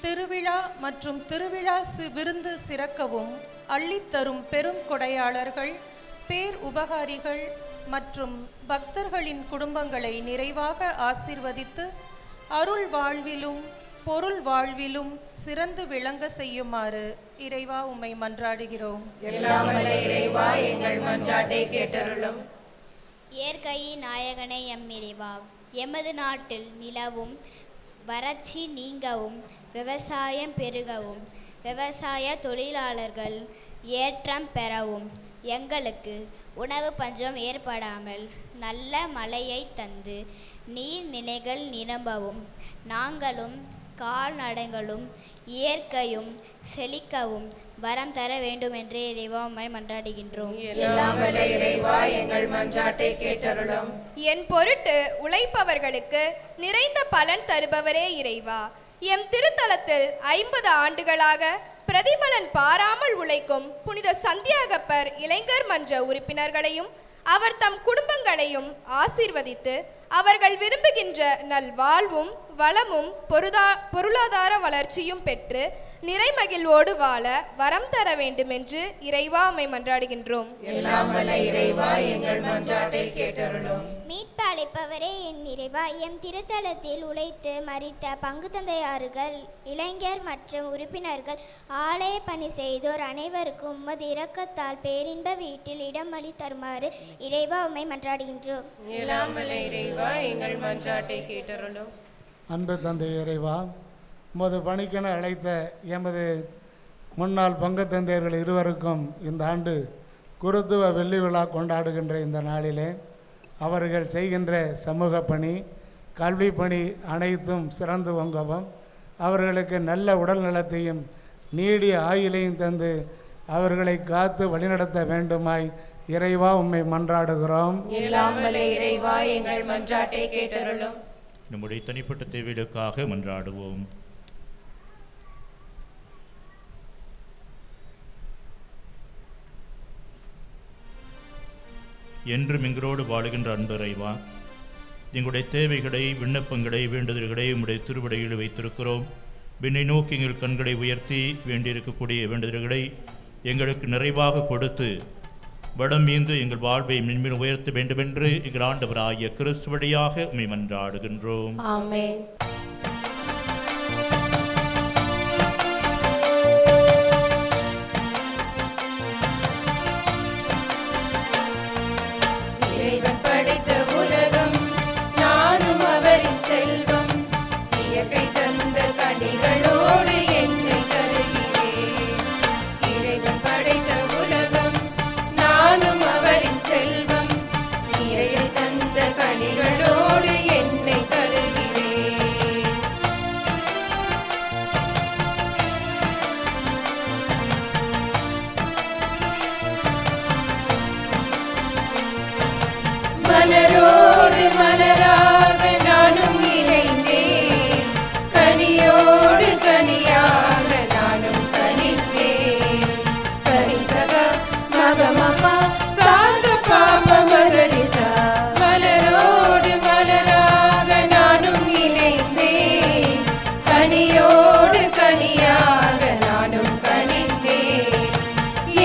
திருவிழா மற்றும் திருவிழா விருந்து சிறக்கவும் அள்ளித்தரும் பெரும் கொடையாளர்கள், பேர் உபகாரிகள் மற்றும் பக்தர்களின் குடும்பங்களை நிறைவாக ஆசீர்வதித்து அருள் வாழ்விலும் பொருள் வாழ்விலும் சிறந்து விளங்க செய்யுமாறு இறைவா உம்மை மன்றாடுகிறோம். எல்லாம் வல்ல இறைவா, எங்கள் மன்றாட்டை கேட்டருளும். இயற்கையின் நாயகனே எம் இறைவா, எமது நாட்டில் நிலவும் வறட்சி நீங்கவும், விவசாயம் பெருகவும், விவசாய தொழிலாளர்கள் ஏற்றம் பெறவும், எங்களுக்கு உணவு பஞ்சம் ஏற்படாமல் நல்ல மழையை தந்து நீர்நிலைகள் நிரம்பவும், நாங்களும் கால்நடைகளும் இயற்கையும் செழிக்கவும் வரம் தர வேண்டும் என்று இறைவா உம்மை மன்றாடுகின்றோம். எல்லாம் வல்ல இறைவா, எங்கள் மன்றாட்டை கேட்டருளும். என் பொருட்டு உழைப்பவர்களுக்கு நிறைந்த பலன் தருபவரே இறைவா, எம் திருத்தலத்தில் 50 ஆண்டுகளாக பிரதிபலன் பாராமல் உழைக்கும் புனித சந்தியாகப்பர் இளைஞர் மன்ற உறுப்பினர்களையும் அவர் தம் குடும்பங்களையும் ஆசீர்வதித்து அவர்கள் விரும்புகின்ற நல்வாழ்வும் வளமும் பொருளாதார வளர்ச்சியும் பெற்று நிறைமகிழ்வோடு வாழ வரம் தர வேண்டுமென்று இறைவா உம்மை மன்றாடுகின்றோம். எல்லாம் வல்ல இறைவா, எங்கள் மன்றாட்டை கேட்டருளும். மீட்பு அளிப்பவரே என் இறைவா, எம் திருத்தலத்தில் உழைத்து மரித்த பங்கு தந்தையார்கள், இளைஞர் மற்றும் உறுப்பினர்கள், ஆலய பணி செய்தோர் அனைவருக்கும் உமது இரக்கத்தால் பேரின்ப வீட்டில் இடமளி தருமாறு இறைவா உம்மை மன்றாடுகின்றோம். எல்லாம் வல்ல இறைவா, எங்கள் மன்றாட்டை கேட்டருளும். அன்பு தந்தை இறைவா, உமது பணிக்கென அழைத்த எமது முன்னாள் பங்கு தந்தையர்கள் இருவருக்கும் இந்த ஆண்டு குருத்துவ வெள்ளி விழா கொண்டாடுகின்ற இந்த நாளிலே அவர்கள் செய்கின்ற சமூக பணி, கல்வி பணி அனைத்தும் சிறந்து ஓங்கவும், அவர்களுக்கு நல்ல உடல் நலத்தையும் நீடிய ஆயுளையும் தந்து அவர்களை காத்து வழிநடத்த வேண்டுமாய் இறைவா உம்மை மன்றாடுகிறோம். எல்லாம் வல்ல இறைவா, எங்கள் மன்றாட்டை கேட்டருளும். நம்முடைய தனிப்பட்ட தேவைகளுக்காக மன்றாடுவோம். என்றும் எங்களோடு வாழுகின்ற அன்பு இறைவா, எங்களுடைய தேவைகளை, விண்ணப்பங்களை, வேண்டுதல்களை உம்முடைய திருவடியில் வைத்திருக்கிறோம். விண்ணை நோக்கி எங்கள் கண்களை உயர்த்தி வேண்டியிருக்கக்கூடிய வேண்டுதல்களை எங்களுக்கு நிறைவாக கொடுத்து வடம் மீந்து எங்கள் வாழ்வை மென்மேலும் உயர்த்த வேண்டுமென்று எங்கள் ஆண்டவராகிய கிறிஸ்து வழியாக உம்மை மன்றாடுகின்றோம். ஆமென். இறைவன் படைத்த உலகம், நானும் அவரின் செல்வம், இயற்கை தந்த கனிகளோடு என்னை தருகிறேன். இறைவன் படைத்த உலகம், நானும் அவரின் செல்வம், இறையை தந்த கனிகளோடு என்னை தருகிறேன். மலரோடு மலராக நானும் இணைந்தேன், கனியோடு கனியாக நானும் கனிந்தேன். சரி சகா மகமபா சாச பாப மகரிசா. மலரோடு மலராக நானும் இணைந்தேன், கனியோடு கனியாக நானும் கனிந்தேன்.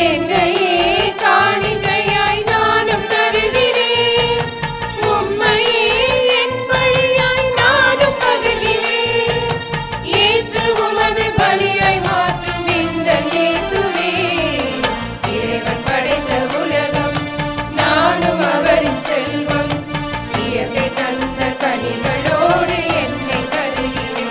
என்னையே காணிக்கையாய் நானும் தருகிறேன், உம்மையே என் பழியாய் நானும் பகிர்கிறேன். ஏற்று உமது பலியாய் மாற்றும் இந்த இயேசுவே, இறைவன் படைத்த உலகம், நானும் அவரின் செல்வம், இயற்கை தந்த கனிகளோடு என்னை தருகிறேன்.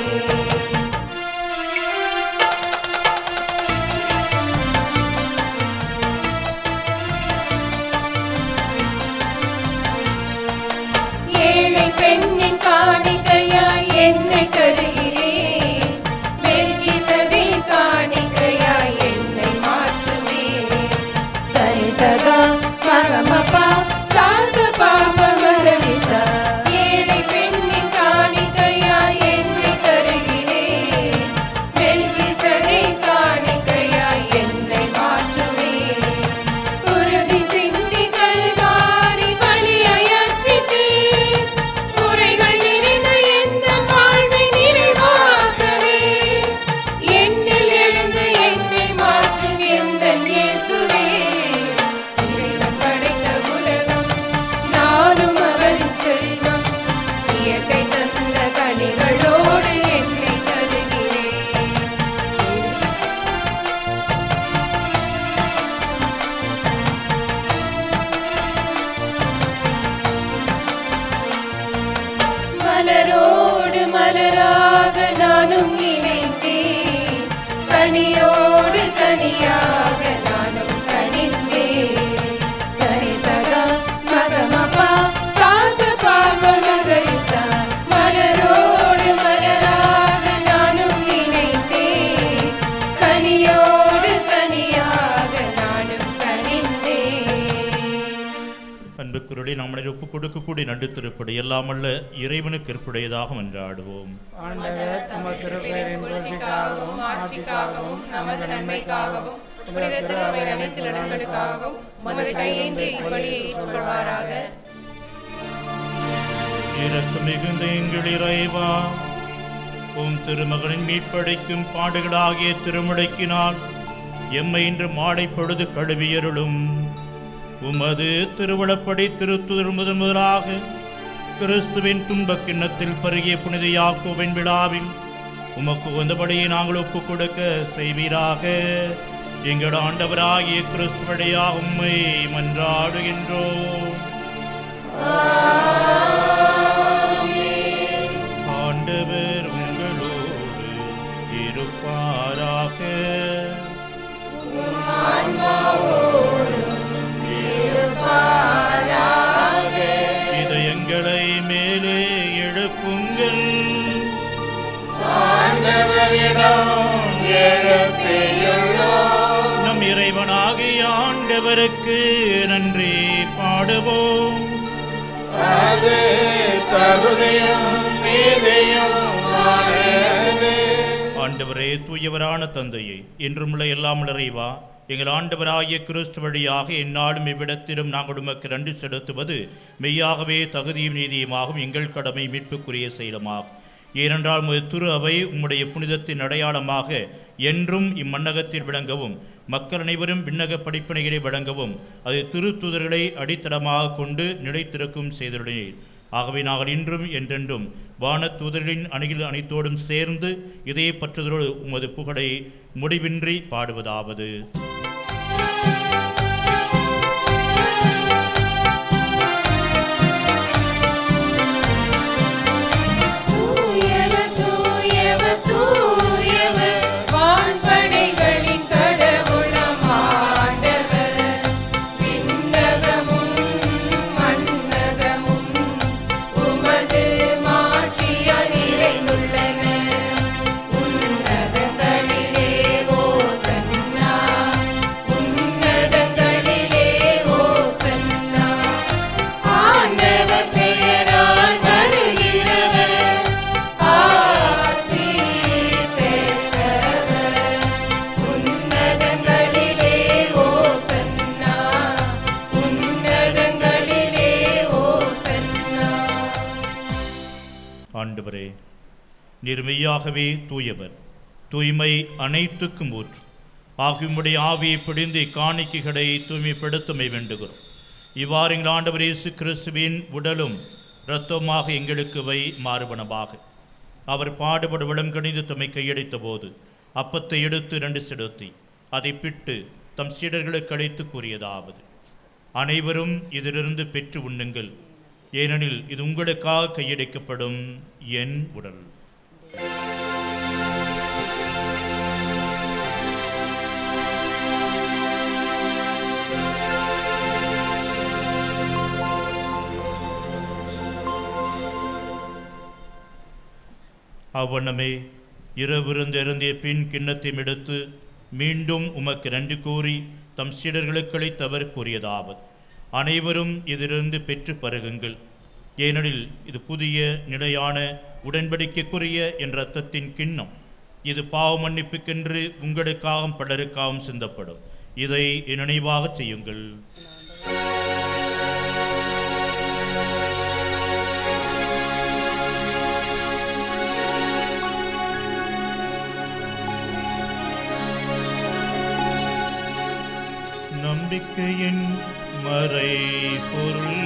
ஏழை பெண்ணின் காணிக்கையாய் என்னை தருகிறேன், மெல்கிசேதேக் காணிக்கையாய் என்னை மாற்றுமே. சரி சகா மகமபா சாச பாப மகரிசா. ஏழை பெண்ணின் காணிக்கையாய் என்னை தருகிறேன், மெல்கிசேதேக் காணிக்கையாய் என்னை மாற்றுமே. குருதி சிந்தி கல்வாரி பலியாய் அர்ச்சித்தீர், குறைகள் நிறைந்த எந்தன் வாழ்வை நிறைவாக்கவே. என்னில் எழுந்து என்னை மாற்றும் எந்தன் இயேசுவே, இறைவன் படைத்த உலகம், நானும் அவரின் செல்வம், இயற்கை தந்த கனிகளோடு என்னை தருகிறேன். மலரோடு மலராக நானும் இணைந்தேன், கனியோடு கனியாக நானும் கனிந்தேன். சரி சகா மகமபா சாச பாப மகரிசா. மலரோடு மலராக நானும் இணைந்தேன், கனியோடு கனியாக நானும் கனிந்தேன். அன்புக்குருளை நம்மளை ஒப்புக் கொடுக்கக்கூடிய நடு திருப்படி எல்லாமல்ல இறைவனுக்கு ஏற்புடையதாக மன்றாடுவோம். ஆண்டவர் தமது திருப்பெயரின் புகழ்ச்சிக்காகவும் ஆட்சிக்காகவும் நமது நன்மைக்காகவும் புனித திருவை அனைத்து நலன்களுக்காகவும் உமது கையேந்தி இப்பலியை ஏற்றுக்கொள்வாராக. இரக்கம் மிகுந்த எங்கள் இறைவா, உம் திருமகனின் மீட்படைக்கும் பாடுகளாகிய திருமுடைக்கினால் எம்மை இன்று மாலை பொழுது கழுவியருளும். உமது திருவளப்படி திருத்துதர் முதலாக கிறிஸ்துவின் துன்பக் கிண்ணத்தில் பருகிய புனித யாக்கோபின் விழாவில் உமக்கு வந்தபடியை நாங்கள் ஒப்புக் கொடுக்க செய்வீராக. எங்கள் ஆண்டவராகிய கிறிஸ்து வழியாக உம்மை மன்றாடுகின்றோம். ஆண்டவர் உங்களோடு இருப்பாராக. நம் இறைவனாகிய ஆண்டவருக்கு நன்றி பாடுவோம். ஆண்டவரே, தூயவரான தந்தையை, என்றுமுள்ள எல்லாம் இறைவா, எங்கள் ஆண்டவராகிய கிறிஸ்து வழியாக எந்நாளும் இவ்விடத்திலும் நாங்கள் உமக்கு நன்றி செலுத்துவது மெய்யாகவே தகுதியும் நீதியுமாகும். எங்கள் கடமை மீட்புக்குரிய செயலமாகும். ஏனென்றால் உமது திரு அவை உம்முடைய புனிதத்தின் அடையாளமாக என்றும் இம்மன்னகத்தில் விளங்கவும், மக்கள் அனைவரும் விண்ணக படிப்பினைகளை வழங்கவும் அது திருத்தூதர்களை அடித்தளமாக கொண்டு நிலைத்திருக்கும் செய்துள்ளனர். ஆகவே நாங்கள் இன்றும் என்றென்றும் வானத்தூதர்களின் அணிகள் அனைத்தோடும் சேர்ந்து இதே பற்றுதலோடு உமது புகழை முடிவின்றி பாடுவதாவது. ஆண்டவரே, நீர் மெய்யாகவே தூயவர், தூய்மை அனைத்துக்கும் ஊற்று. ஆகியுடைய ஆவியை பிடிந்து காணிக்கைகளை தூய்மைப்படுத்தமை வேண்டுகிறோம். இவ்வாறு எங்கள் ஆண்டவர் இயேசு கிறிஸ்துவின் உடலும் இரத்தமாக எங்களுக்கு மாறுபனவாக. அவர் பாடுபட விடம் கணிந்து தம்மை கையடித்த போது அப்பத்தை எடுத்து 2 செலுத்தி அதை பிட்டு தம் சீடர்களுக்கு அளித்து கூறியதாவது: அனைவரும் இதிலிருந்து பெற்று உண்ணுங்கள், ஏனெனில் இது உங்களுக்காக கையடிக்கப்படும் என் உடல். அவ்வண்ணமே இரவிருந்து இறந்திய பின் கிண்ணத்தையும் எடுத்து மீண்டும் உமக்கு நன்றி கூறி தம் சீடர்களுக்கு அளித்தவர் கூறியதாவது: அனைவரும் இதிலிருந்து பெற்று பருகுங்கள், ஏனெனில் இது புதிய நிலையான உடன்படிக்கைக்குரிய என் இரத்தத்தின் கிண்ணம். இது பாவ மன்னிப்புக்கென்று உங்களுக்காகவும் பலருக்காகவும் சிந்தப்படும். இதை என் நினைவாக செய்யுங்கள். நம்பிக்கையின் மறை பொருள்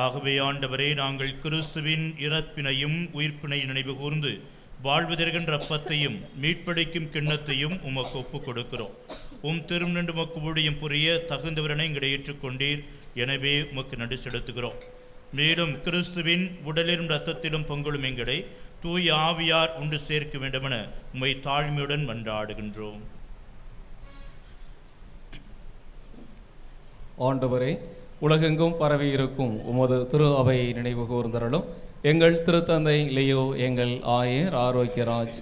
ஆகவே ஆண்டவரே, நாங்கள் கிறிஸ்துவின் இறப்பினையும் உயிர்ப்பினையும் நினைவு கூர்ந்து வாழ்வதற்கின்ற அப்பத்தையும் மீட்படைக்கும் கிண்ணத்தையும் உமக்கு ஒப்புக் கொடுக்கிறோம். திருநண்டு உமக்கு ஊழியம் புரிய தகுந்தவரனை எங்களை ஏற்றுக்கொண்டீர். எனவே உமக்கு நன்றி செலுத்துகிறோம். மேலும் கிறிஸ்துவின் உடலிலும் இரத்தத்திலும் பங்குளும் எங்களை தூய ஆவியார் ஒன்று சேர்க்க வேண்டுமென உம்மை தாழ்மையுடன் மன்றாடுகின்றோம். ஆண்டவரே, உலகெங்கும் பரவி இருக்கும் உமது திரு அவை நினைவு கூர்ந்தருளும். எங்கள் திருத்தந்தை லியோ, எங்கள் ஆயர் ஆரோக்கியராஜ்,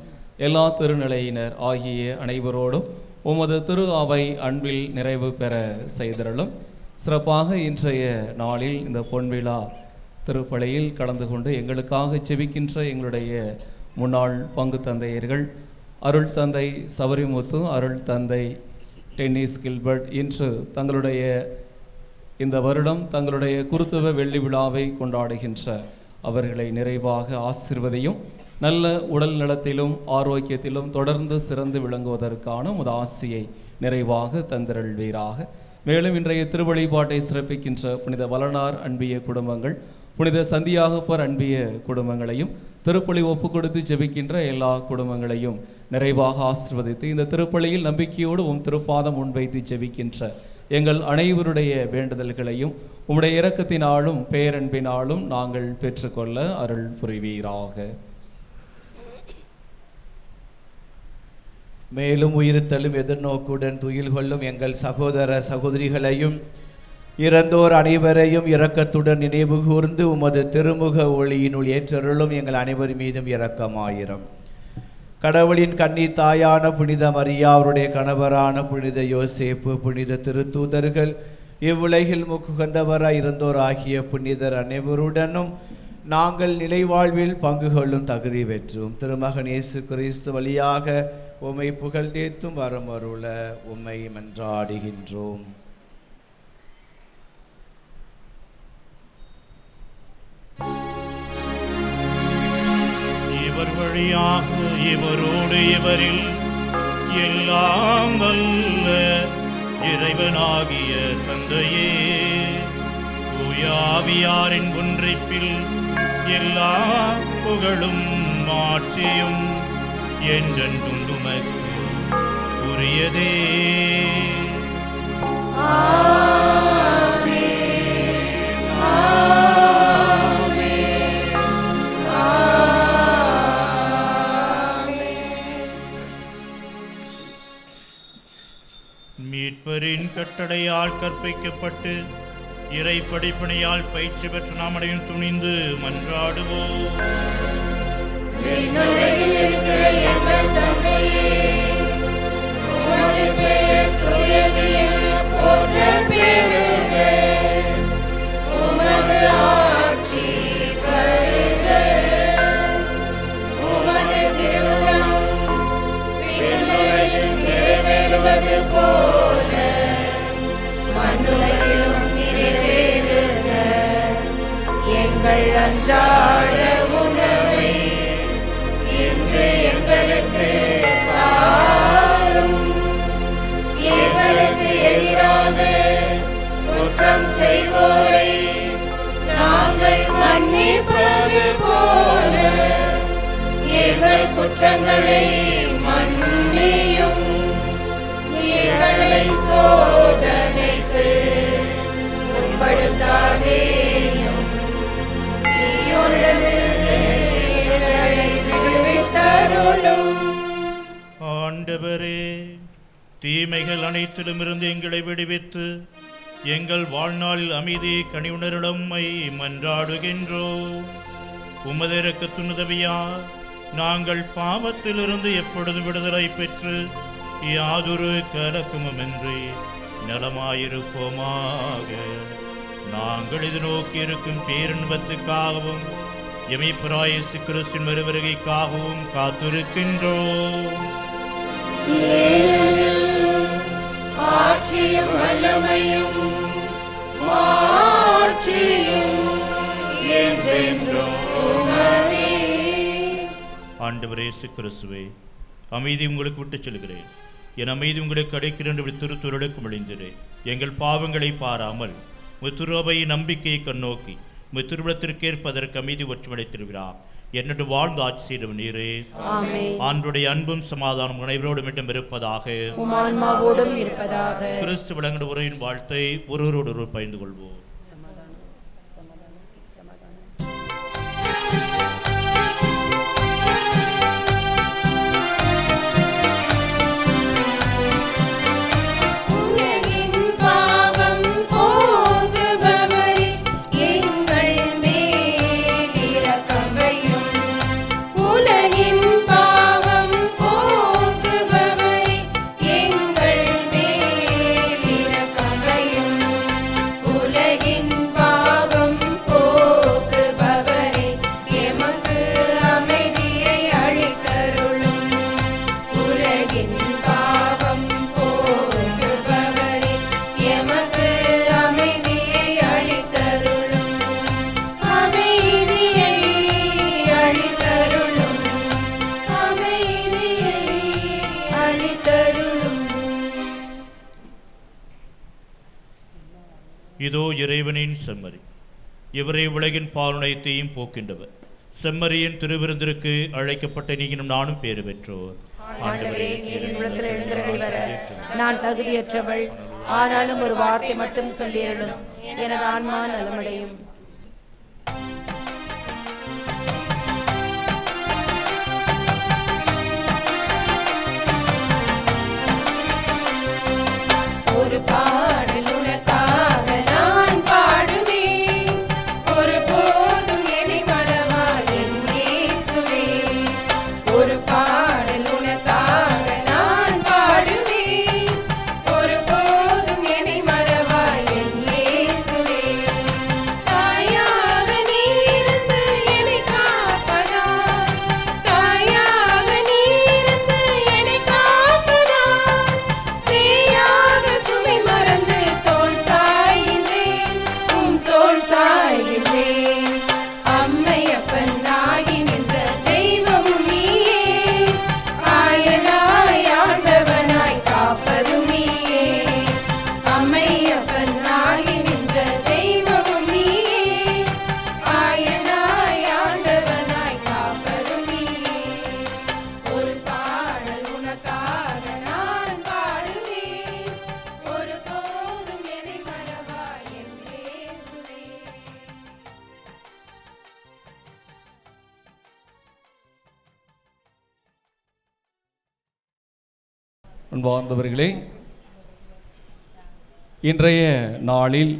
எல்லா திருநிலையினர் ஆகிய அனைவரோடும் உமது திரு அவை அன்பில் நிறைவு பெற செய்தருளும். சிறப்பாக இன்றைய நாளில் இந்த பொன்விழா திருப்பலியில் கலந்து கொண்டு எங்களுக்காக செபிக்கின்ற எங்களுடைய முன்னாள் பங்கு தந்தையர்கள் அருள் தந்தை சபரிமுத்து, அருள் தந்தை டென்னிஸ் கில்பர்ட் இன்று தங்களுடைய இந்த வருடம் தங்களுடைய குருத்துவ வெள்ளி விழாவை கொண்டாடுகின்ற அவர்களை நிறைவாக ஆசிர்வதியும். நல்ல உடல் நலத்திலும் ஆரோக்கியத்திலும் தொடர்ந்து சிறந்து விளங்குவதற்கான உமது ஆசியை நிறைவாக தந்திரள்வீராக. மேலும் இன்றைய திருவழிபாட்டை சிறப்பிக்கின்ற புனித வளனார் அன்பிய குடும்பங்கள், புனித சந்தியாகப்பர் அன்பிய குடும்பங்களையும், திருப்பலி ஒப்பு கொடுத்து ஜெபிக்கின்ற எல்லா குடும்பங்களையும் நிறைவாக ஆசீர்வதித்து இந்த திருப்பலியில் நம்பிக்கையோடு திருப்பாதம் முன்வைத்து ஜெபிக்கின்ற எங்கள் அனைவருடைய வேண்டுதல்களையும் உம்முடைய இரக்கத்தினாலும் பேரன்பினாலும் நாங்கள் பெற்றுக்கொள்ள அருள் புரிவீராக. மேலும் உயிர்த்தலும் எதிர்நோக்குடன் துயில் கொள்ளும் எங்கள் சகோதர சகோதரிகளையும் இறந்தோர் அனைவரையும் இரக்கத்துடன் நினைவு கூர்ந்து உமது திருமுக ஒளியினுள் ஏற்றருளும் எங்கள் அனைவர் மீதும் இரக்கமாயிரம். கடவுளின் கன்னி தாயான புனித மரியா, அவருடைய கணவரான புனித யோசேப்பு, புனித திருத்தூதர்கள், இவ்வுலகில் முக்குகந்தவராய் இருந்தோர் ஆகிய புனிதர் அனைவருடனும் நாங்கள் நிலைவாழ்வில் பங்கு கொள்ளும் தகுதி பெற்றோம். திருமகன் இயேசு கிறிஸ்து வழியாக உம்மை புகழ்ந்தேத்தும் வரம் அருள உம்மை மன்றாடுகின்றோம். இவர் வழியாக இவரோடு இவரில் எல்லாம் வல்ல இறைவனாகிய தந்தையே, தூயாவியாரின் ஒன்றைப்பில் எல்லா புகழும் மாட்சியும் என்றென்றும் உமக்கு உரியதே. மீட்பரின் கட்டளையால் கற்பிக்கப்பட்டு இறை படிப்பனையால் பயிற்சி பெற்ற நாம் அனைவரும் துணிந்து மன்றாடுவோம். போல மண்ணுலகிலும் நிறைவேறுக. எங்கள் அன்றாட உணவை இன்று எங்களுக்கு தாரும். எங்களுக்கு எதிராக குற்றம் செய்வோரை நாங்கள் மன்னிப்பது போல எங்கள் குற்றங்களை மன்னியும். எங்களை சோதனைக்கு உட்படுத்தாதேயும், தீயோனிடமிருந்து எங்களை விடுவித்தருளும். ஆண்டவரே, தீமைகள் அனைத்திலுமிருந்து எங்களை விடுவித்து எங்கள் வாழ்நாளில் அமைதி கனிவுணரிடம்மை மன்றாடுகின்றோம். உமது இரக்கத்தின் உதவியால் நாங்கள் பாவத்திலிருந்து எப்பொழுதும் விடுதலை பெற்று யாதொரு கலக்கமுமின்றி நலமாயிருப்போமாக. நாங்கள் இது நோக்கி இருக்கும் பேரின்பத்துக்காகவும் எமைப்பராய் இயேசு கிறிஸ்துவின் மறுவருகைக்காகவும் காத்திருக்கின்றோம். ஆட்சியும் வல்லமையும் மாட்சியும் என்றென்றும் உமதே. ஆண்டவரே இயேசு கிறிஸ்துவே, அமைதி உங்களுக்கு விட்டுச் செல்கிறேன், என் அமைதி உங்களுக்கு அடைக்கிறேன் என்று திருத்துறைக்கு மொழிந்தேன். எங்கள் பாவங்களை பாராமல் முத்துரோபை நம்பிக்கையை கண்ணோக்கி முத்திருவிடத்திற்கேற்பதற்கு அமைதி ஒற்றுமடைத்திருக்கிறார். என்னோடு வாழ்ந்து ஆட்சி செய்யும் நீரே. ஆண்டுடைய அன்பும் சமாதானம் அனைவரோடும் இடம் இருப்பதாக. கிறிஸ்து விளங்கின உரையின் வாழ்த்தை ஒருவரோடு பகிர்ந்து கொள்வோம். இதோ இறைவனின் செம்மறி, இவரை உலகின் பாலுனையத்தையும் போக்கின்றவர். செம்மறியின் திருவிருந்திற்கு அழைக்கப்பட்ட நீங்களும் நானும் பேறு பெற்றோர். ஆண்டவரே, நீர் என் உள்ளத்தில் எழுந்தருளி வர நான் தகுதியற்றவள். ஆனாலும் ஒரு வார்த்தை மட்டும் சொல்லியருளும், எனது ஆன்மா நலமடையும். ஒரு பாடல் உனக்காக நான் பாடுவேன், ஒரு போதும் என்னை மறவாய் என் இயேசுவே. ஒரு பாடல் உனக்காக நான் பாடுவேன், ஒரு போதும் என்னை மறவாய் என் இயேசுவே. தாயாக நீ இருந்து என்னை காப்பதா, தாயாக நீ இருந்து என்னை காப்பதா, சேயாக சுமை மறந்து தோள் சாய்கின்றேன், உன் தோள் சாய்கின்றேன். அம்மையப்பன் ஆகி நின்ற தெய்வமும் நீயே, ஆயனாய் ஆண்டவனாய் காப்பதும் நீயே. அம்மையப்பன் ஆகி நின்ற தெய்வமும் நீயே, ஆயனாய் ஆண்டவனாய் காப்பதும் நீயே. ஒரு பாடல் உனக்காக நான் பாடுவேன், ஒரு போதும் என்னை மறவாய் என் இயேசுவே. அன்பார்ந்தவர்களே, இன்றைய நாளில்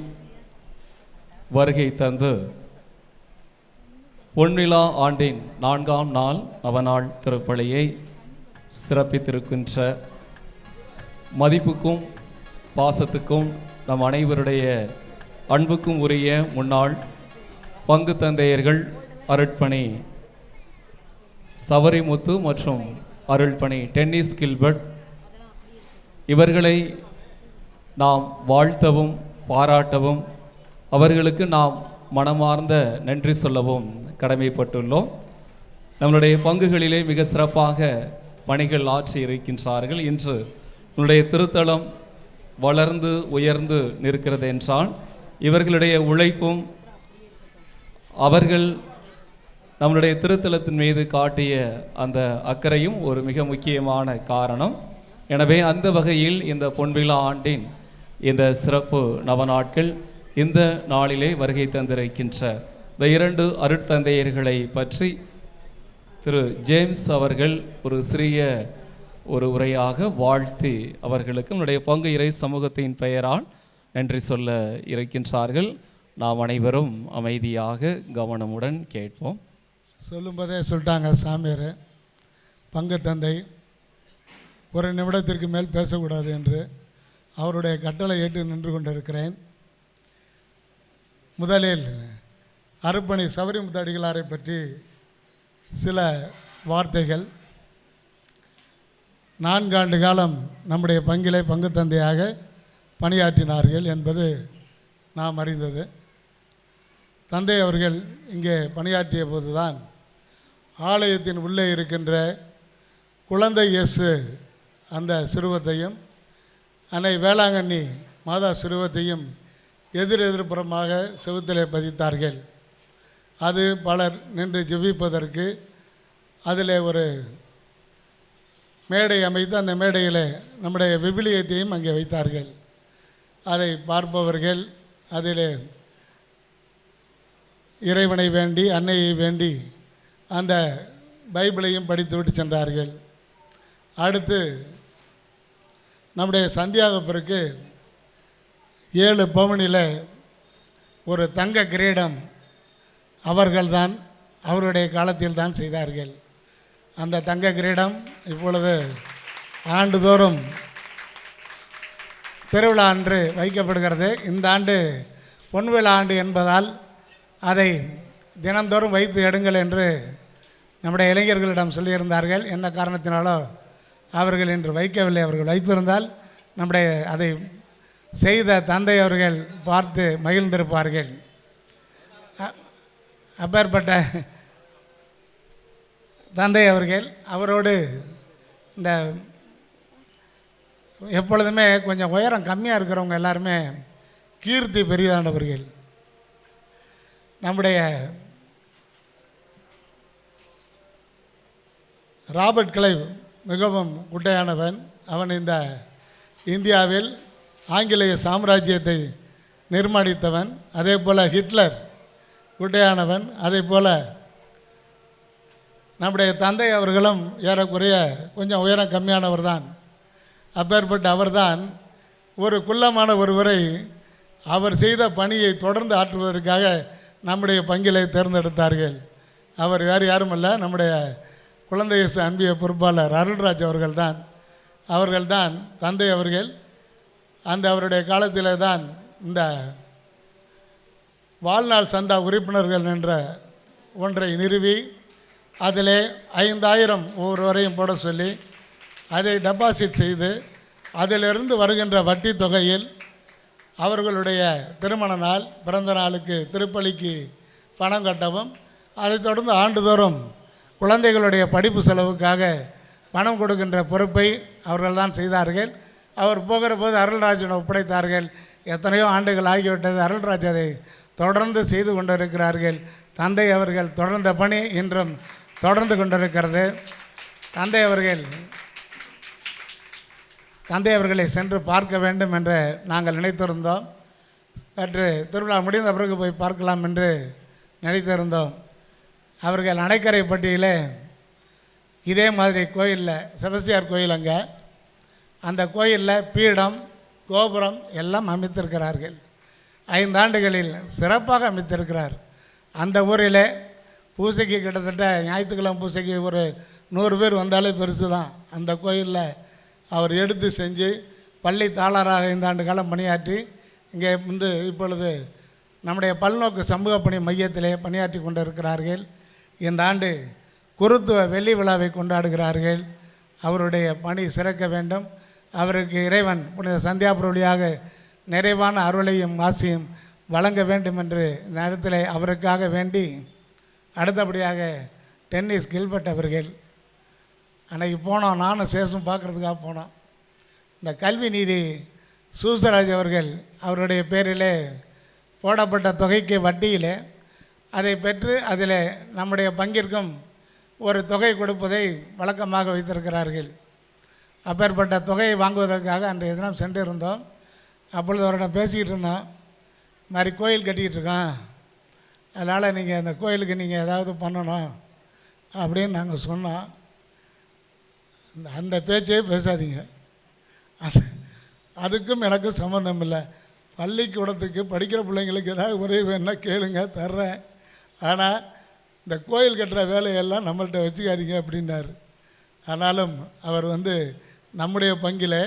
வருகை தந்து பொன்விழா ஆண்டின் 4ஆம் நாள் நவநாள் திருப்பலியை சிறப்பித்திருக்கின்ற மதிப்புக்கும் பாசத்துக்கும் நம் அனைவருடைய அன்புக்கும் உரிய முன்னாள் பங்கு தந்தையர்கள் அருட்பணி சவரிமுத்து மற்றும் அருள்பணி டென்னிஸ் கில்பர்ட் இவர்களை நாம் வாழ்த்தவும் பாராட்டவும் அவர்களுக்கு நாம் மனமார்ந்த நன்றி சொல்லவும் கடமைப்பட்டுள்ளோம். நம்மளுடைய பங்குகளிலே மிக சிறப்பாக பணிகள் ஆற்றி இருக்கின்றார்கள். இன்று நம்முடைய திருத்தலம் வளர்ந்து உயர்ந்து நிற்கிறது என்றால் இவர்களுடைய உழைப்பும் அவர்கள் நம்முடைய திருத்தலத்தின் மீது காட்டிய அந்த அக்கறையும் ஒரு மிக முக்கியமான காரணம். எனவே அந்த வகையில் இந்த பொன்விழா ஆண்டின் இந்த சிறப்பு நவநாட்கள் இந்த நாளிலே வருகை தந்திருக்கின்ற இந்த 2 அருட்தந்தையர்களை பற்றி திரு ஜேம்ஸ் அவர்கள் ஒரு சிறிய ஒரு உரையாக வாழ்த்தி அவர்களுக்கு நம்முடைய பங்கு இறை சமூகத்தின் பெயரால் நன்றி சொல்ல இருக்கின்றார்கள். நாம் அனைவரும் அமைதியாக கவனமுடன் கேட்போம். சொல்லும்போதே சொல்லிட்டாங்க சாமியார், பங்கு தந்தை ஒரு நிமிடத்திற்கு மேல் பேசக்கூடாது என்று. அவருடைய கட்டளை ஏற்று நின்று கொண்டிருக்கிறேன். முதலில் அருட்பணி சவரிமுத்து அடிகளாரை பற்றி சில வார்த்தைகள். 4 ஆண்டு காலம் நம்முடைய பங்கிலே பங்கு தந்தையாக பணியாற்றினார்கள் என்பது நாம் அறிந்தது. தந்தை அவர்கள் இங்கே பணியாற்றிய போதுதான் ஆலயத்தின் உள்ளே இருக்கின்ற குழந்தை இயேசு அந்த சிறுவத்தையும் அன்னை வேளாங்கண்ணி மாதா சிறுவத்தையும் எதிர்புறமாக செவுத்திலே பதித்தார்கள். அது பலர் நின்று ஜெபிப்பதற்கு அதில் ஒரு மேடை அமைத்து அந்த மேடையில் நம்முடைய விவிலியத்தையும் அங்கே வைத்தார்கள். அதை பார்ப்பவர்கள் அதில் இறைவனை வேண்டி அன்னையை வேண்டி அந்த பைபிளையும் படித்துவிட்டு சென்றார்கள். அடுத்து நம்முடைய சந்தியாகப்பருக்கு 7 பவுனில் ஒரு தங்க கிரீடம் அவர்கள்தான் அவருடைய காலத்தில் தான் செய்தார்கள். அந்த தங்க கிரீடம் இப்பொழுது ஆண்டுதோறும் பெருவிழா அன்று வைக்கப்படுகிறது. இந்த ஆண்டு பொன்விழா ஆண்டு என்பதால் அதை தினந்தோறும் வைத்து எடுங்கள் என்று நம்முடைய இளைஞர்களிடம் சொல்லியிருந்தார்கள். என்ன காரணத்தினாலோ அவர்கள் இன்று வைக்கவில்லை. அவர்கள் வைத்திருந்தால் நம்முடைய அதை செய்த தந்தை அவர்கள் பார்த்து மகிழ்ந்திருப்பார்கள். அப்பேற்பட்ட தந்தை அவர்கள் அவரோடு இந்த எப்பொழுதுமே கொஞ்சம் உயரம் கம்மியாக இருக்கிறவங்க எல்லாருமே கீர்த்தி பெரிதானவர்கள். நம்முடைய ராபர்ட் கிளைவ் மிகவும் குட்டையானவன். அவன் இந்த இந்தியாவில் ஆங்கிலேய சாம்ராஜ்யத்தை நிர்மாணித்தவன். அதே போல் ஹிட்லர் குட்டையானவன். அதே போல் நம்முடைய தந்தை அவர்களும் ஏறக்குறைய கொஞ்சம் உயரம் கம்மியானவர் தான். அப்பேற்பட்ட அவர்தான் ஒரு குள்ளமான ஒருவரை அவர் செய்த பணியை தொடர்ந்து ஆற்றுவதற்காக நம்முடைய பங்கிலை தேர்ந்தெடுத்தார்கள். அவர் வேறு யாரும் அல்ல, நம்முடைய குழந்தை இயேசு அன்பிய பொறுப்பாளர் அருள்ராஜ் அவர்கள்தான் தந்தை அவர்கள். அந்த அவருடைய காலத்தில் தான் இந்த வாழ்நாள் சந்தா உறுப்பினர்கள் என்ற ஒன்றை நிறுவி அதில் 5000 ஒவ்வொருவரையும் போட சொல்லி அதை டெபாசிட் செய்து அதிலிருந்து வருகின்ற வட்டி தொகையில் அவர்களுடைய திருமண நாள், பிறந்த நாளுக்கு திருப்பலிக்கு பணம் கட்டவும், அதைத் தொடர்ந்து ஆண்டுதோறும் குழந்தைகளுடைய படிப்பு செலவுக்காக பணம் கொடுக்கின்ற பொறுப்பை அவர்கள் தான் செய்தார்கள். அவர் போகிற போது அருள்ராஜனை ஒப்படைத்தார்கள். எத்தனையோ ஆண்டுகள் ஆகிவிட்டது. அருள்ராஜ் அதை தொடர்ந்து செய்து கொண்டிருக்கிறார்கள். தந்தை அவர்கள் தொடர்ந்த பணி இன்றும் தொடர்ந்து கொண்டிருக்கிறது. தந்தை அவர்களை சென்று பார்க்க வேண்டும் என்று நாங்கள் நினைத்திருந்தோம். சற்று திருவிழா முடிந்த பிறகு போய் பார்க்கலாம் என்று நினைத்திருந்தோம். அவர்கள் அணைக்கரைப்பட்டியில் இதே மாதிரி கோயிலில், செபஸ்தியார் கோயில், அங்கே அந்த கோயிலில் பீடம், கோபுரம் எல்லாம் அமைத்திருக்கிறார்கள். 5 ஆண்டுகளில் சிறப்பாக அமைத்திருக்கிறார். அந்த ஊரில் பூசைக்கு கிட்டத்தட்ட ஞாயிற்றுக்கிழமை பூசைக்கு ஒரு 100 பேர் வந்தாலே பெருசு தான். அந்த கோயிலில் அவர் எடுத்து செஞ்சு பள்ளி தாளராக 5 ஆண்டு காலம் பணியாற்றி இங்கே இப்பொழுது நம்முடைய பல்நோக்கு சமூக பணி மையத்திலே பணியாற்றி கொண்டு இருக்கிறார்கள். இந்த ஆண்டு குருத்துவ வெள்ளி விழாவை கொண்டாடுகிறார்கள். அவருடைய பணி சிறக்க வேண்டும். அவருக்கு இறைவன் புனித சந்தியாபுர வழியாக நிறைவான அருளையும் ஆசியும் வழங்க வேண்டும் என்று இந்த இடத்துல அவருக்காக வேண்டி, அடுத்தபடியாக டென்னிஸ் கில்பர்ட் அவர்கள் அன்றைக்கி போனோம், நானும் சேஷம் பார்க்குறதுக்காக போனோம். இந்த கல்வி நீதி சூசராஜ் அவருடைய பேரில் போடப்பட்ட தொகைக்கு வட்டியில் அதை பெற்று அதில் நம்முடைய பங்கிற்கும் ஒரு தொகை கொடுப்பதை வழக்கமாக வைத்திருக்கிறார்கள். அப்பேற்பட்ட தொகையை வாங்குவதற்காக அன்றைய தினம் சென்றிருந்தோம். அப்பொழுது அவரிடம் பேசிக்கிட்டு இருந்தோம். இது மாதிரி கோயில் கட்டிக்கிட்டு இருக்கோம், அதனால் நீங்கள் அந்த கோயிலுக்கு நீங்கள் ஏதாவது பண்ணணும் அப்படின்னு நாங்கள் சொன்னோம். அந்த பேச்சே பேசாதீங்க, அதுக்கும் எனக்கும் சம்மந்தம் இல்லை. பள்ளிக்கூடத்துக்கு படிக்கிற பிள்ளைங்களுக்கு ஏதாவது உதவி வேணுன்னா கேளுங்க, தர்றேன். ஆனால் இந்த கோயில் கட்டுற வேலையெல்லாம் நம்மள்கிட்ட வச்சுக்காதீங்க அப்படின்னாரு. ஆனாலும் அவர் நம்முடைய பங்கில்,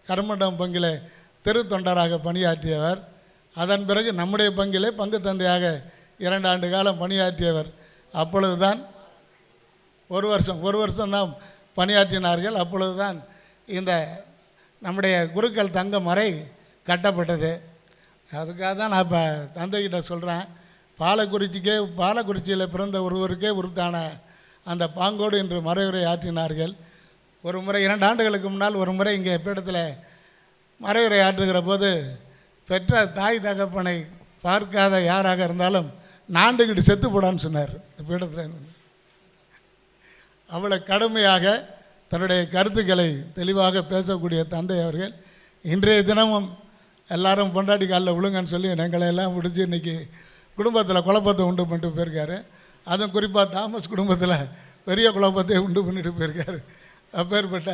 கருமண்டம் பங்கில் திருத்தொண்டராக பணியாற்றியவர். அதன் பிறகு நம்முடைய பங்கிலே பங்கு தந்தையாக 2 ஆண்டு காலம் பணியாற்றியவர். அப்பொழுது தான் ஒரு வருஷம் தான் பணியாற்றினார்கள். அப்பொழுது தான் இந்த நம்முடைய குருக்கள் தங்கும் அறை கட்டப்பட்டது. அதுக்காக தான் நான் இப்போ தந்தைகிட்ட சொல்கிறேன், பாலக்குறிச்சியில் பிறந்த ஒருவருக்கே உருத்தான அந்த பாங்கோடு இன்று மறைவுரை ஆற்றினார்கள். ஒரு முறை 2 ஆண்டுகளுக்கு முன்னால் ஒரு முறை இங்கே பீடத்தில் மறைவுரை ஆற்றுகிற போது, பெற்ற தாய் தகப்பனை பார்க்காத யாராக இருந்தாலும் நாண்டுக்கிட்டு செத்து போடான்னு சொன்னார். பீடத்தில் அவ்வளோ கடுமையாக தன்னுடைய கருத்துக்களை தெளிவாக பேசக்கூடிய தந்தை அவர்கள் இன்றைய தினமும் எல்லாரும் பொண்டாட்டி காலில் விழுங்கன்னு சொல்லி எங்களை எல்லாம் முடிச்சு இன்றைக்கி குடும்பத்தில் குழப்பத்தை உண்டு பண்ணிட்டு போயிருக்காரு. அதுவும் குறிப்பாக தாமஸ் குடும்பத்தில் பெரிய குழப்பத்தை உண்டு பண்ணிட்டு போயிருக்காரு. அப்பேற்பட்ட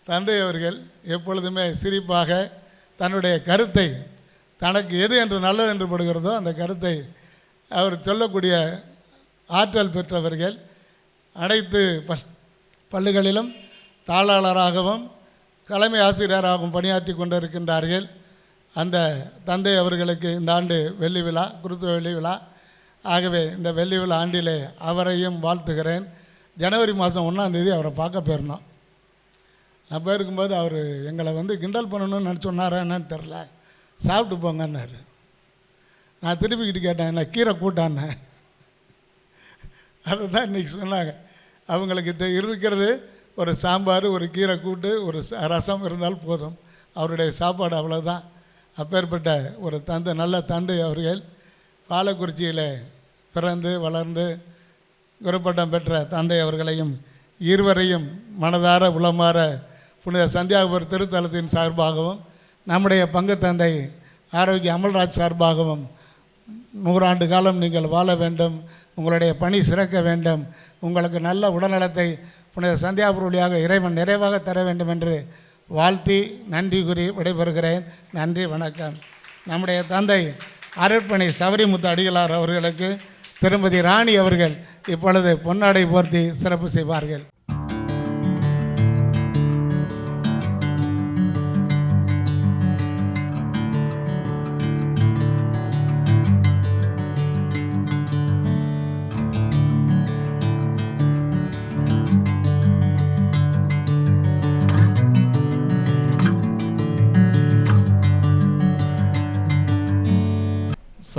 தந்தை அவர்கள் எப்பொழுதுமே சிரிப்பாக தன்னுடைய கருத்தை, தனக்கு எது என்று நல்லது என்று படுகிறதோ அந்த கருத்தை அவர் சொல்லக்கூடிய ஆற்றல் பெற்றவர்கள். அனைத்து பள்ளிகளிலும் தாளாளராகவும் தலைமை ஆசிரியராகவும் பணியாற்றி கொண்டிருக்கின்றார்கள். அந்த தந்தை அவர்களுக்கு இந்த ஆண்டு வெள்ளி விழா, குருத்துவ வெள்ளி விழா. ஆகவே இந்த வெள்ளி விழா ஆண்டிலே அவரையும் வாழ்த்துகிறேன். ஜனவரி மாதம் 1ஆம் தேதி அவரை பார்க்க போயிருந்தோம். நான் போயிருக்கும்போது அவர் எங்களை கிண்டல் பண்ணணும்னு நினச்சி சொன்னாரா என்னன்னு தெரில, சாப்பிட்டு போங்கன்னாரு. நான் திருப்பிக்கிட்டு கேட்டேன், என்ன கீரை கூட்டான்னு. அதை தான் இன்றைக்கி சொன்னாங்க. அவங்களுக்கு இருக்கிறது ஒரு சாம்பார், ஒரு கீரை கூட்டு, ஒரு ரசம் இருந்தால் போதும். அவருடைய சாப்பாடு அவ்வளோதான். அப்பேற்பட்ட ஒரு தந்தை, நல்ல தந்தை அவர்கள். பாலக்குறிச்சியில் பிறந்து வளர்ந்து குருப்பட்டம் பெற்ற தந்தை அவர்களையும் இருவரையும் மனதார உளமாற புனித சந்தியாகபுர திருத்தலத்தின் சார்பாகவும் நம்முடைய பங்கு தந்தை ஆரோக்கிய அமல்ராஜ் சார்பாகவும் 100 ஆண்டு காலம் நீங்கள் வாழ வேண்டும், உங்களுடைய பணி சிறக்க வேண்டும், உங்களுக்கு நல்ல உடல்நலத்தை புனித சந்தியாகபுர வழியாக இறைவன் நிறைவாக தர வேண்டும் என்று வாழ்த்தி நன்றி கூறி விடைபெறுகிறேன். நன்றி, வணக்கம். நம்முடைய தந்தை அருட்பணி சவரிமுத்து அடிகளார் அவர்களுக்கு திருமதி ராணி அவர்கள் இப்பொழுது பொன்னாடை போர்த்தி சிறப்பு செய்வார்கள்.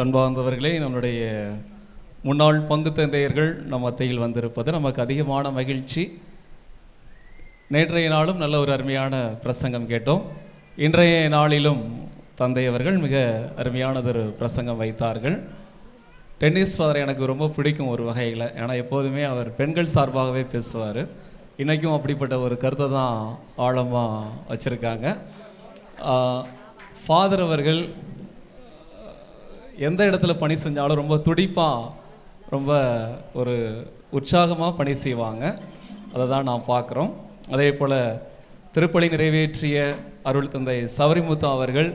அன்பார்ந்தவர்களே, நம்முடைய முன்னாள் பங்கு தந்தையர்கள் நம் மத்தியில் வந்திருப்பது நமக்கு அதிகமான மகிழ்ச்சி. நேற்றைய நாளும் நல்ல ஒரு அருமையான பிரசங்கம் கேட்டோம். இன்றைய நாளிலும் தந்தையவர்கள் மிக அருமையானதொரு பிரசங்கம் வைத்தார்கள். டென்னிஸ் ஃபாதர் எனக்கு ரொம்ப பிடிக்கும் ஒரு வகையில். ஏன்னா எப்போதுமே அவர் பெண்கள் சார்பாகவே பேசுவார். இன்றைக்கும் அப்படிப்பட்ட ஒரு கருத்தை தான் ஆழமாக வச்சுருக்காங்க. ஃபாதர் அவர்கள் எந்த இடத்துல பணி செஞ்சாலும் ரொம்ப துடிப்பாக, ரொம்ப ஒரு உற்சாகமாக பணி செய்வாங்க. அதை தான் நாம் பார்க்குறோம். அதே போல் திருப்பலி நிறைவேற்றிய அருள் தந்தை சவரிமுத்து அவர்கள்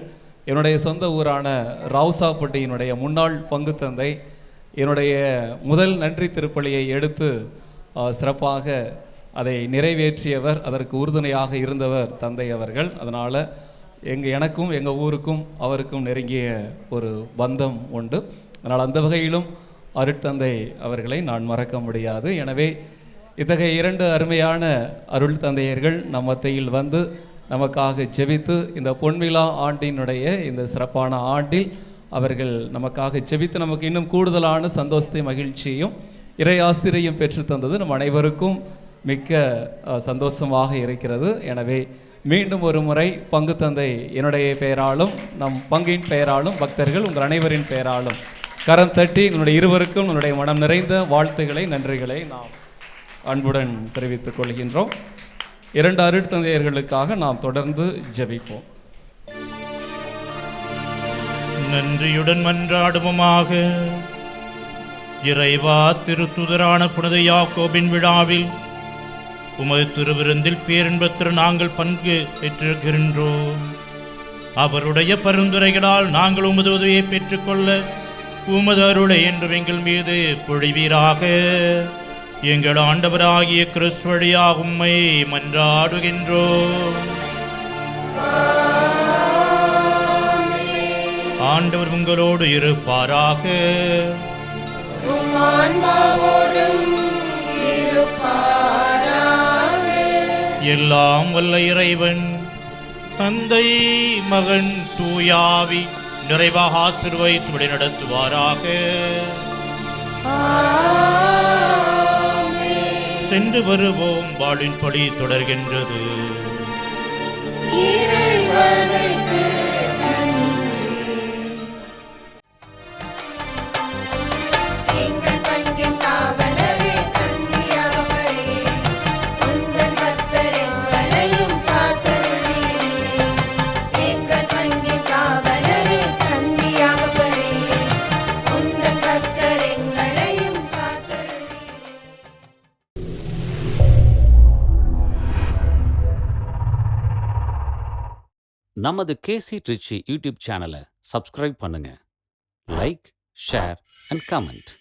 என்னுடைய சொந்த ஊரான ராவுசாப்பட்டியினுடைய முன்னாள் பங்கு தந்தை. என்னுடைய முதல் நன்றி திருப்பலியை எடுத்து சிறப்பாக அதை நிறைவேற்றியவர், அதற்கு உறுதுணையாக இருந்தவர் தந்தை அவர்கள். அதனால் எனக்கும் எங்கள் ஊருக்கும் அவருக்கும் நெருங்கிய ஒரு பந்தம் உண்டு. அதனால் அந்த வகையிலும் அருட்தந்தை அவர்களை நான் மறக்க முடியாது. எனவே இத்தகைய 2 அருமையான அருள் தந்தையர்கள் நம் மத்தியில் வந்து நமக்காக ஜெபித்து இந்த பொன்விழா ஆண்டினுடைய இந்த சிறப்பான ஆண்டில் அவர்கள் நமக்காக ஜெபித்து நமக்கு இன்னும் கூடுதலான சந்தோஷத்தை மகிழ்ச்சியையும் இறை ஆசிரியையும் பெற்று தந்தது நம் அனைவருக்கும் மிக்க சந்தோஷமாக இருக்கிறது. எனவே மீண்டும் ஒரு முறை பங்கு தந்தை என்னுடைய பெயராலும் நம் பங்கின் பெயராலும் பக்தர்கள் உங்கள் அனைவரின் பெயராலும் கரம் தட்டி என்னுடைய இருவருக்கும் என்னுடைய மனம் நிறைந்த வாழ்த்துக்களை, நன்றிகளை நாம் அன்புடன் தெரிவித்துக் கொள்கின்றோம். 2 அருட்தந்தையர்களுக்காக நாம் தொடர்ந்து ஜெபிப்போம். நன்றியுடன் மன்றாடுவோமாக. இறைவா, திருத்துதரான புனித யாக்கோபின் விழாவில் உமது திருவிருந்தில் பேரின்பத்தில் நாங்கள் பங்கு பெற்றிருக்கின்றோம். அவருடைய பரிந்துரைகளால் நாங்கள் உமது உதவியை பெற்றுக்கொள்ள உமது அருளை என்றும் எங்கள் மீது பொழிவீராக. எங்கள் ஆண்டவராகிய கிறிஸ்து வழியாக உம்மை மன்றாடுகின்றோம். ஆண்டவர் உங்களோடு இருப்பாராக. எல்லாம் வல்ல இறைவன் தந்தை, மகன், தூயாவி நிறைவாக ஆசீர்வதித்து வழி நடத்துவாராக. சென்று வருவோம், வாழின் படி தொடர்கின்றது. நமது கேசி ட்ரிச்சி யூடியூப் சேனலை சப்ஸ்கிரைப் பண்ணுங்க. Like, share and comment.